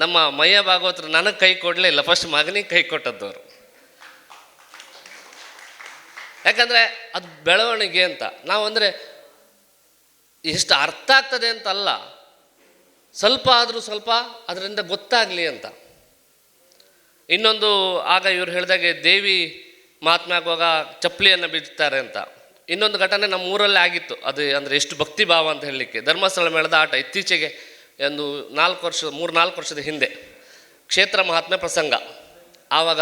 ನಮ್ಮ ಮಯ್ಯ ಭಾಗವತರು ನನಗೆ ಕೈ ಕೊಡಲೇ ಇಲ್ಲ, ಫಸ್ಟ್ ಮಗನಿಗೆ ಕೈ ಕೊಟ್ಟದ್ದವರು. ಯಾಕಂದರೆ ಅದು ಬೆಳವಣಿಗೆ ಅಂತ ನಾವು ಅಂದರೆ ಎಷ್ಟು ಅರ್ಥ ಆಗ್ತದೆ ಅಂತಲ್ಲ, ಸ್ವಲ್ಪ ಆದರೂ ಸ್ವಲ್ಪ ಅದರಿಂದ ಗೊತ್ತಾಗಲಿ ಅಂತ. ಇನ್ನೊಂದು, ಆಗ ಇವ್ರು ಹೇಳಿದಾಗೆ ದೇವಿ ಮಹಾತ್ಮೆ ಆಗುವಾಗ ಚಪ್ಪಲಿಯನ್ನು ಬಿಡ್ತಾರೆ ಅಂತ. ಇನ್ನೊಂದು ಘಟನೆ ನಮ್ಮ ಊರಲ್ಲೇ ಆಗಿತ್ತು. ಅದು ಅಂದರೆ ಎಷ್ಟು ಭಕ್ತಿ ಭಾವ ಅಂತ ಹೇಳಲಿಕ್ಕೆ, ಧರ್ಮಸ್ಥಳ ಮೇಳದ ಆಟ ಇತ್ತೀಚೆಗೆ ಒಂದು 3-4 ವರ್ಷದ ಹಿಂದೆ ಕ್ಷೇತ್ರ ಮಹಾತ್ಮೆ ಪ್ರಸಂಗ. ಆವಾಗ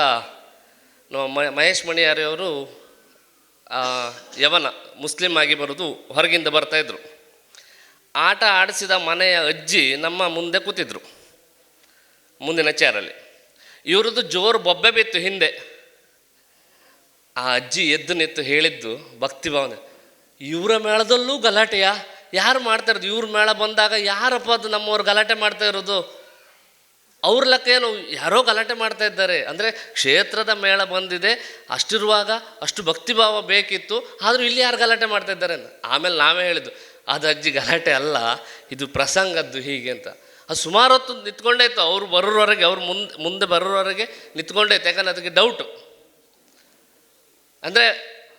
ಮಹೇಶ್ ಮಣಿಯಾರಿಯವರು ಯವನ ಮುಸ್ಲಿಂ ಆಗಿ ಬರೋದು ಹೊರಗಿಂದ ಬರ್ತಾಯಿದ್ರು. ಆಟ ಆಡಿಸಿದ ಮನೆಯ ಅಜ್ಜಿ ನಮ್ಮ ಮುಂದೆ ಕೂತಿದ್ರು, ಮುಂದಿನ ಚೇರಲ್ಲಿ. ಇವ್ರದ್ದು ಜೋರು ಬೊಬ್ಬೆ ಬಿತ್ತು ಹಿಂದೆ. ಆ ಅಜ್ಜಿ ಎದ್ದು ನಿಂತು ಹೇಳಿದ್ದು ಭಕ್ತಿ ಭಾವನೆ, ಇವರ ಮೇಳದಲ್ಲೂ ಗಲಾಟೆಯಾ? ಯಾರು ಮಾಡ್ತಾ ಇರೋದು? ಇವ್ರ ಮೇಳ ಬಂದಾಗ ಯಾರಪ್ಪ ಅದು ನಮ್ಮವ್ರು ಗಲಾಟೆ ಮಾಡ್ತಾ ಇರೋದು? ಅವ್ರ ಲೆಕ್ಕ ಏನು ಯಾರೋ ಗಲಾಟೆ ಮಾಡ್ತಾ ಇದ್ದಾರೆ ಅಂದರೆ ಕ್ಷೇತ್ರದ ಮೇಳ ಬಂದಿದೆ, ಅಷ್ಟಿರುವಾಗ ಅಷ್ಟು ಭಕ್ತಿಭಾವ ಬೇಕಿತ್ತು, ಆದರೂ ಇಲ್ಲಿ ಯಾರು ಗಲಾಟೆ ಮಾಡ್ತಾ ಇದ್ದಾರೆ ಅಂತ. ಆಮೇಲೆ ನಾವೇ ಹೇಳಿದ್ದು, ಅದು ಅಜ್ಜಿ ಗಲಾಟೆ ಅಲ್ಲ, ಇದು ಪ್ರಸಂಗದ್ದು ಹೀಗೆ ಅಂತ. ಅದು ಸುಮಾರು ಹೊತ್ತು ನಿಂತ್ಕೊಂಡೇ ಇತ್ತು, ಅವ್ರು ಬರೋರವರೆಗೆ, ಅವ್ರು ಮುಂದೆ ಬರೋರವರೆಗೆ ನಿಂತ್ಕೊಂಡೇ ಇತ್ತು. ಯಾಕಂದರೆ ಅದಕ್ಕೆ ಡೌಟು. ಅಂದರೆ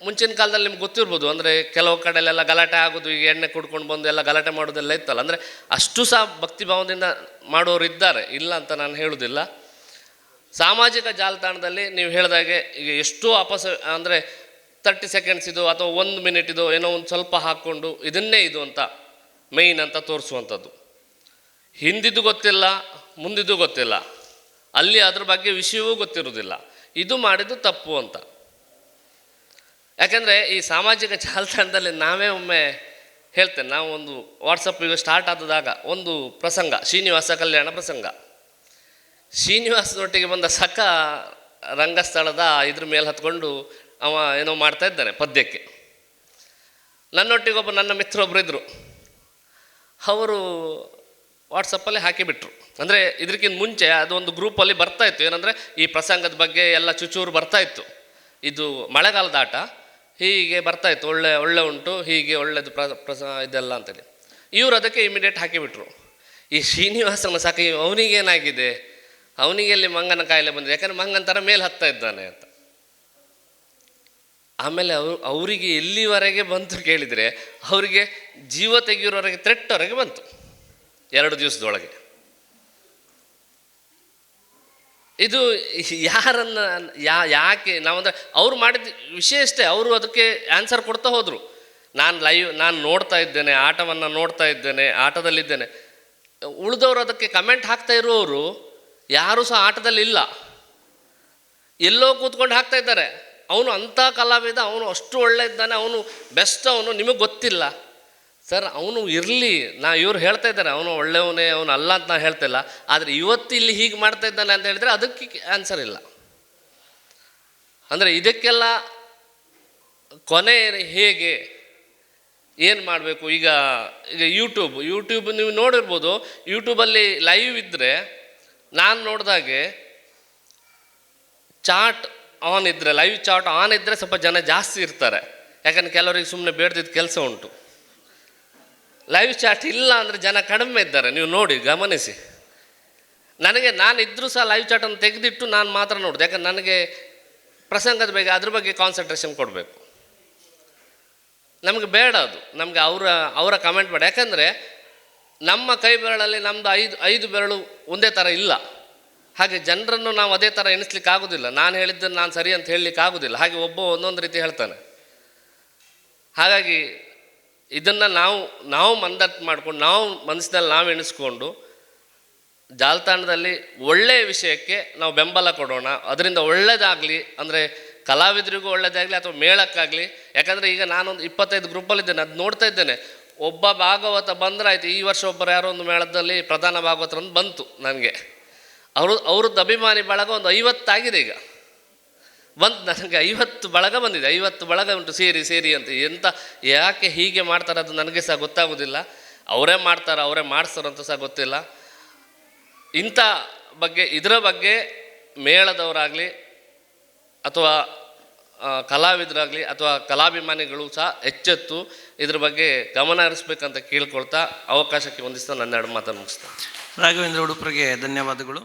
ಮುಂಚಿನ ಕಾಲದಲ್ಲಿ ನಿಮ್ಗೆ ಗೊತ್ತಿರ್ಬೋದು, ಅಂದರೆ ಕೆಲವು ಕಡೆಯಲ್ಲೆಲ್ಲ ಗಲಾಟೆ ಆಗೋದು, ಈಗ ಎಣ್ಣೆ ಕುಡ್ಕೊಂಡು ಬಂದು ಎಲ್ಲ ಗಲಾಟೆ ಮಾಡೋದೆಲ್ಲ ಇತ್ತಲ್ಲ. ಅಂದರೆ ಅಷ್ಟು ಸಹ ಭಕ್ತಿಭಾವದಿಂದ ಮಾಡೋರು ಇದ್ದಾರೆ, ಇಲ್ಲ ಅಂತ ನಾನು ಹೇಳೋದಿಲ್ಲ. ಸಾಮಾಜಿಕ ಜಾಲತಾಣದಲ್ಲಿ ನೀವು ಹೇಳಿದಾಗೆ ಈಗ ಎಷ್ಟೋ ಅಂದರೆ 30 ಸೆಕೆಂಡ್ಸ್ ಇದು ಅಥವಾ 1 ಮಿನಿಟ್ ಇದು ಏನೋ ಒಂದು ಸ್ವಲ್ಪ ಹಾಕ್ಕೊಂಡು ಇದನ್ನೇ ಇದು ಅಂತ ಮೇಯ್ನ್ ಅಂತ ತೋರಿಸುವಂಥದ್ದು. ಹಿಂದಿದ್ದು ಗೊತ್ತಿಲ್ಲ, ಮುಂದಿದ್ದು ಗೊತ್ತಿಲ್ಲ, ಅಲ್ಲಿ ಅದ್ರ ಬಗ್ಗೆ ವಿಷಯವೂ ಗೊತ್ತಿರೋದಿಲ್ಲ. ಇದು ಮಾಡಿದ್ದು ತಪ್ಪು ಅಂತ. ಯಾಕೆಂದರೆ ಈ ಸಾಮಾಜಿಕ ಜಾಲತಾಣದಲ್ಲಿ ನಾವೇ ಒಮ್ಮೆ ಹೇಳ್ತೇನೆ, ನಾವು ಒಂದು ವಾಟ್ಸಪ್ ಈಗ ಸ್ಟಾರ್ಟ್ ಆದಾಗ ಒಂದು ಪ್ರಸಂಗ, ಶ್ರೀನಿವಾಸ ಕಲ್ಯಾಣ ಪ್ರಸಂಗ. ಶ್ರೀನಿವಾಸನೊಟ್ಟಿಗೆ ಬಂದ ಸಖ ರಂಗಸ್ಥಳದ ಇದ್ರ ಮೇಲೆ ಹತ್ಕೊಂಡು ಅವ ಏನೋ ಮಾಡ್ತಾ ಇದ್ದಾನೆ ಪದ್ಯಕ್ಕೆ. ನನ್ನೊಟ್ಟಿಗೆ ನನ್ನ ಮಿತ್ರೊಬ್ಬರು ಇದ್ದರು, ಅವರು ವಾಟ್ಸಪ್ಪಲ್ಲಿ ಹಾಕಿಬಿಟ್ರು. ಅಂದರೆ ಇದಕ್ಕಿಂತ ಮುಂಚೆ ಅದೊಂದು ಗ್ರೂಪಲ್ಲಿ ಬರ್ತಾಯಿತ್ತು, ಏನಂದರೆ ಈ ಪ್ರಸಂಗದ ಬಗ್ಗೆ ಎಲ್ಲ ಚುಚೂರು ಬರ್ತಾಯಿತ್ತು. ಇದು ಮಳೆಗಾಲದ ಆಟ ಹೀಗೆ ಬರ್ತಾಯಿತ್ತು, ಒಳ್ಳೆ ಉಂಟು, ಹೀಗೆ ಒಳ್ಳೆಯದು ಇದೆಲ್ಲ ಅಂತೇಳಿ. ಇವರು ಅದಕ್ಕೆ ಇಮಿಡಿಯೇಟ್ ಹಾಕಿಬಿಟ್ರು. ಈ ಶ್ರೀನಿವಾಸನ ಸಾಕು, ಅವನಿಗೇನಾಗಿದೆ, ಅವನಿಗೆ ಎಲ್ಲಿ ಮಂಗನ ಕಾಯಿಲೆ ಬಂದಿದೆ, ಯಾಕಂದರೆ ಮಂಗನ ಥರ ಮೇಲೆ ಹತ್ತಾ ಇದ್ದಾನೆ ಅಂತ. ಆಮೇಲೆ ಅವರಿಗೆ ಎಲ್ಲಿವರೆಗೆ ಬಂತು ಕೇಳಿದರೆ, ಅವರಿಗೆ ಜೀವ ತೆಗೆಯೋರವರೆಗೆ ಥ್ರೆಟ್ವರೆಗೆ ಬಂತು 2 ದಿವಸದೊಳಗೆ. ಇದು ಯಾರನ್ನು ಯಾಕೆ ನಾವಂದರೆ ಅವ್ರು ಮಾಡಿದ ವಿಷಯ ಅಷ್ಟೇ, ಅವರು ಅದಕ್ಕೆ ಆನ್ಸರ್ ಕೊಡ್ತಾ ಹೋದರು. ನಾನು ನೋಡ್ತಾ ಇದ್ದೇನೆ, ಆಟವನ್ನು ನೋಡ್ತಾ ಇದ್ದೇನೆ, ಆಟದಲ್ಲಿದ್ದೇನೆ. ಉಳಿದವರು ಅದಕ್ಕೆ ಕಮೆಂಟ್ ಹಾಕ್ತಾ ಇರುವವರು ಯಾರೂ ಸಹ ಆಟದಲ್ಲಿ ಇಲ್ಲ, ಎಲ್ಲೋ ಕೂತ್ಕೊಂಡು ಹಾಕ್ತಾ ಇದ್ದಾರೆ. ಅವನು ಅಂಥ ಕಲಾವಿದ, ಅವನು ಅಷ್ಟು ಒಳ್ಳೆ ಇದ್ದಾನೆ, ಅವನು ಬೆಸ್ಟ್, ಅವನು ನಿಮಗೆ ಗೊತ್ತಿಲ್ಲ ಸರ್. ಅವನು ಇರಲಿ, ಇವ್ರು ಹೇಳ್ತಾ ಇದ್ದಾರೆ ಅವನು ಒಳ್ಳೆಯವನೇ, ಅವನು ಅಲ್ಲ ಅಂತ ನಾನು ಹೇಳ್ತಿಲ್ಲ. ಆದರೆ ಇವತ್ತು ಇಲ್ಲಿ ಹೀಗೆ ಮಾಡ್ತಾ ಇದ್ದಾನೆ ಅಂತ ಹೇಳಿದರೆ ಅದಕ್ಕೆ ಆನ್ಸರ್ ಇಲ್ಲ. ಅಂದರೆ ಇದಕ್ಕೆಲ್ಲ ಕೊನೆ ಹೇಗೆ, ಏನು ಮಾಡಬೇಕು? ಈಗ ಯೂಟ್ಯೂಬ್ ನೀವು ನೋಡಿರ್ಬೋದು, ಯೂಟ್ಯೂಬಲ್ಲಿ ಲೈವ್ ಇದ್ದರೆ ನಾನು ನೋಡಿದಾಗೆ ಚಾಟ್ ಆನ್ ಇದ್ದರೆ, ಲೈವ್ ಚಾಟ್ ಆನ್ ಇದ್ದರೆ ಸ್ವಲ್ಪ ಜನ ಜಾಸ್ತಿ ಇರ್ತಾರೆ. ಯಾಕಂದರೆ ಕೆಲವರಿಗೆ ಸುಮ್ಮನೆ ಬೇಡ್ದಿದ್ದ ಕೆಲಸ ಉಂಟು. ಲೈವ್ ಚಾಟ್ ಇಲ್ಲ ಅಂದರೆ ಜನ ಕಡಿಮೆ ಇದ್ದಾರೆ, ನೀವು ನೋಡಿ ಗಮನಿಸಿ. ನಾನು ಇದ್ದರೂ ಸಹ ಲೈವ್ ಚಾಟನ್ನು ತೆಗೆದಿಟ್ಟು ನಾನು ಮಾತ್ರ ನೋಡೋದು. ಯಾಕಂದ್ರೆ ನನಗೆ ಪ್ರಸಂಗದ ಬಗ್ಗೆ ಅದ್ರ ಬಗ್ಗೆ ಕಾನ್ಸಂಟ್ರೇಷನ್ ಕೊಡಬೇಕು. ನಮಗೆ ಬೇಡ ಅದು, ನಮಗೆ ಅವರ ಕಮೆಂಟ್ ಬೇಡ. ಯಾಕಂದರೆ ನಮ್ಮ ಕೈ ಬೆರಳಲ್ಲಿ ನಮ್ಮದು 5 ಬೆರಳು ಒಂದೇ ಥರ ಇಲ್ಲ. ಹಾಗೆ ಜನರನ್ನು ನಾವು ಅದೇ ಥರ ಎಣಿಸ್ಲಿಕ್ಕೆ ಆಗೋದಿಲ್ಲ. ನಾನು ಹೇಳಿದ್ದನ್ನು ನಾನು ಸರಿ ಅಂತ ಹೇಳಲಿಕ್ಕೆ ಆಗೋದಿಲ್ಲ. ಹಾಗೆ ಒಬ್ಬ ಒಂದೊಂದು ರೀತಿ ಹೇಳ್ತಾನೆ. ಹಾಗಾಗಿ ಇದನ್ನು ನಾವು ಮಂದಟ್ಟು ಮಾಡ್ಕೊಂಡು, ನಾವು ಮನಸ್ಸಿನಲ್ಲಿ ನಾವು ಎಣಿಸ್ಕೊಂಡು ಜಾಲತಾಣದಲ್ಲಿ ಒಳ್ಳೆಯ ವಿಷಯಕ್ಕೆ ನಾವು ಬೆಂಬಲ ಕೊಡೋಣ. ಅದರಿಂದ ಒಳ್ಳೆಯದಾಗಲಿ, ಅಂದರೆ ಕಲಾವಿದರಿಗೂ ಒಳ್ಳೆಯದಾಗಲಿ ಅಥವಾ ಮೇಳಕ್ಕಾಗಲಿ. ಯಾಕಂದರೆ ಈಗ ನಾನೊಂದು 25 ಗ್ರೂಪಲ್ಲಿದ್ದೇನೆ, ಅದು ನೋಡ್ತಾ ಇದ್ದೇನೆ. ಒಬ್ಬ ಭಾಗವತ ಬಂದರೆ ಆಯಿತು. ಈ ವರ್ಷ ಒಬ್ಬರು ಯಾರೋ ಒಂದು ಮೇಳದಲ್ಲಿ ಪ್ರಧಾನ ಭಾಗವತರನ್ನು ಬಂತು ನನಗೆ. ಅವ್ರದ್ದು ಅಭಿಮಾನಿ ಬಳಗ ಒಂದು 50 ಆಗಿದೆ ಈಗ. ನನಗೆ 50 ಬಳಗ ಬಂದಿದೆ, 50 ಬಳಗ ಉಂಟು ಸೇರಿ ಅಂತ. ಎಂತ ಯಾಕೆ ಹೀಗೆ ಮಾಡ್ತಾರೆ ಅದು ನನಗೆ ಸಹ ಗೊತ್ತಾಗೋದಿಲ್ಲ. ಅವರೇ ಮಾಡ್ತಾರೆ, ಅವರೇ ಮಾಡಿಸ್ತಾರೆ ಅಂತ ಸಹ ಗೊತ್ತಿಲ್ಲ. ಇಂಥ ಬಗ್ಗೆ, ಇದರ ಬಗ್ಗೆ ಮೇಳದವರಾಗಲಿ ಅಥವಾ ಕಲಾವಿದರಾಗಲಿ ಅಥವಾ ಕಲಾಭಿಮಾನಿಗಳು ಸಹ ಎಚ್ಚೆತ್ತು ಇದ್ರ ಬಗ್ಗೆ ಗಮನ ಹರಿಸ್ಬೇಕಂತ ಕೇಳ್ಕೊಳ್ತಾ ಅವಕಾಶಕ್ಕೆ ಹೊಂದಿಸ್ತಾ ನನ್ನ ಎರಡು ಮಾತನ್ನು ಮುಗಿಸ್ತಾ. ರಾಘವೇಂದ್ರ ಉಡುಪರಿಗೆ ಧನ್ಯವಾದಗಳು.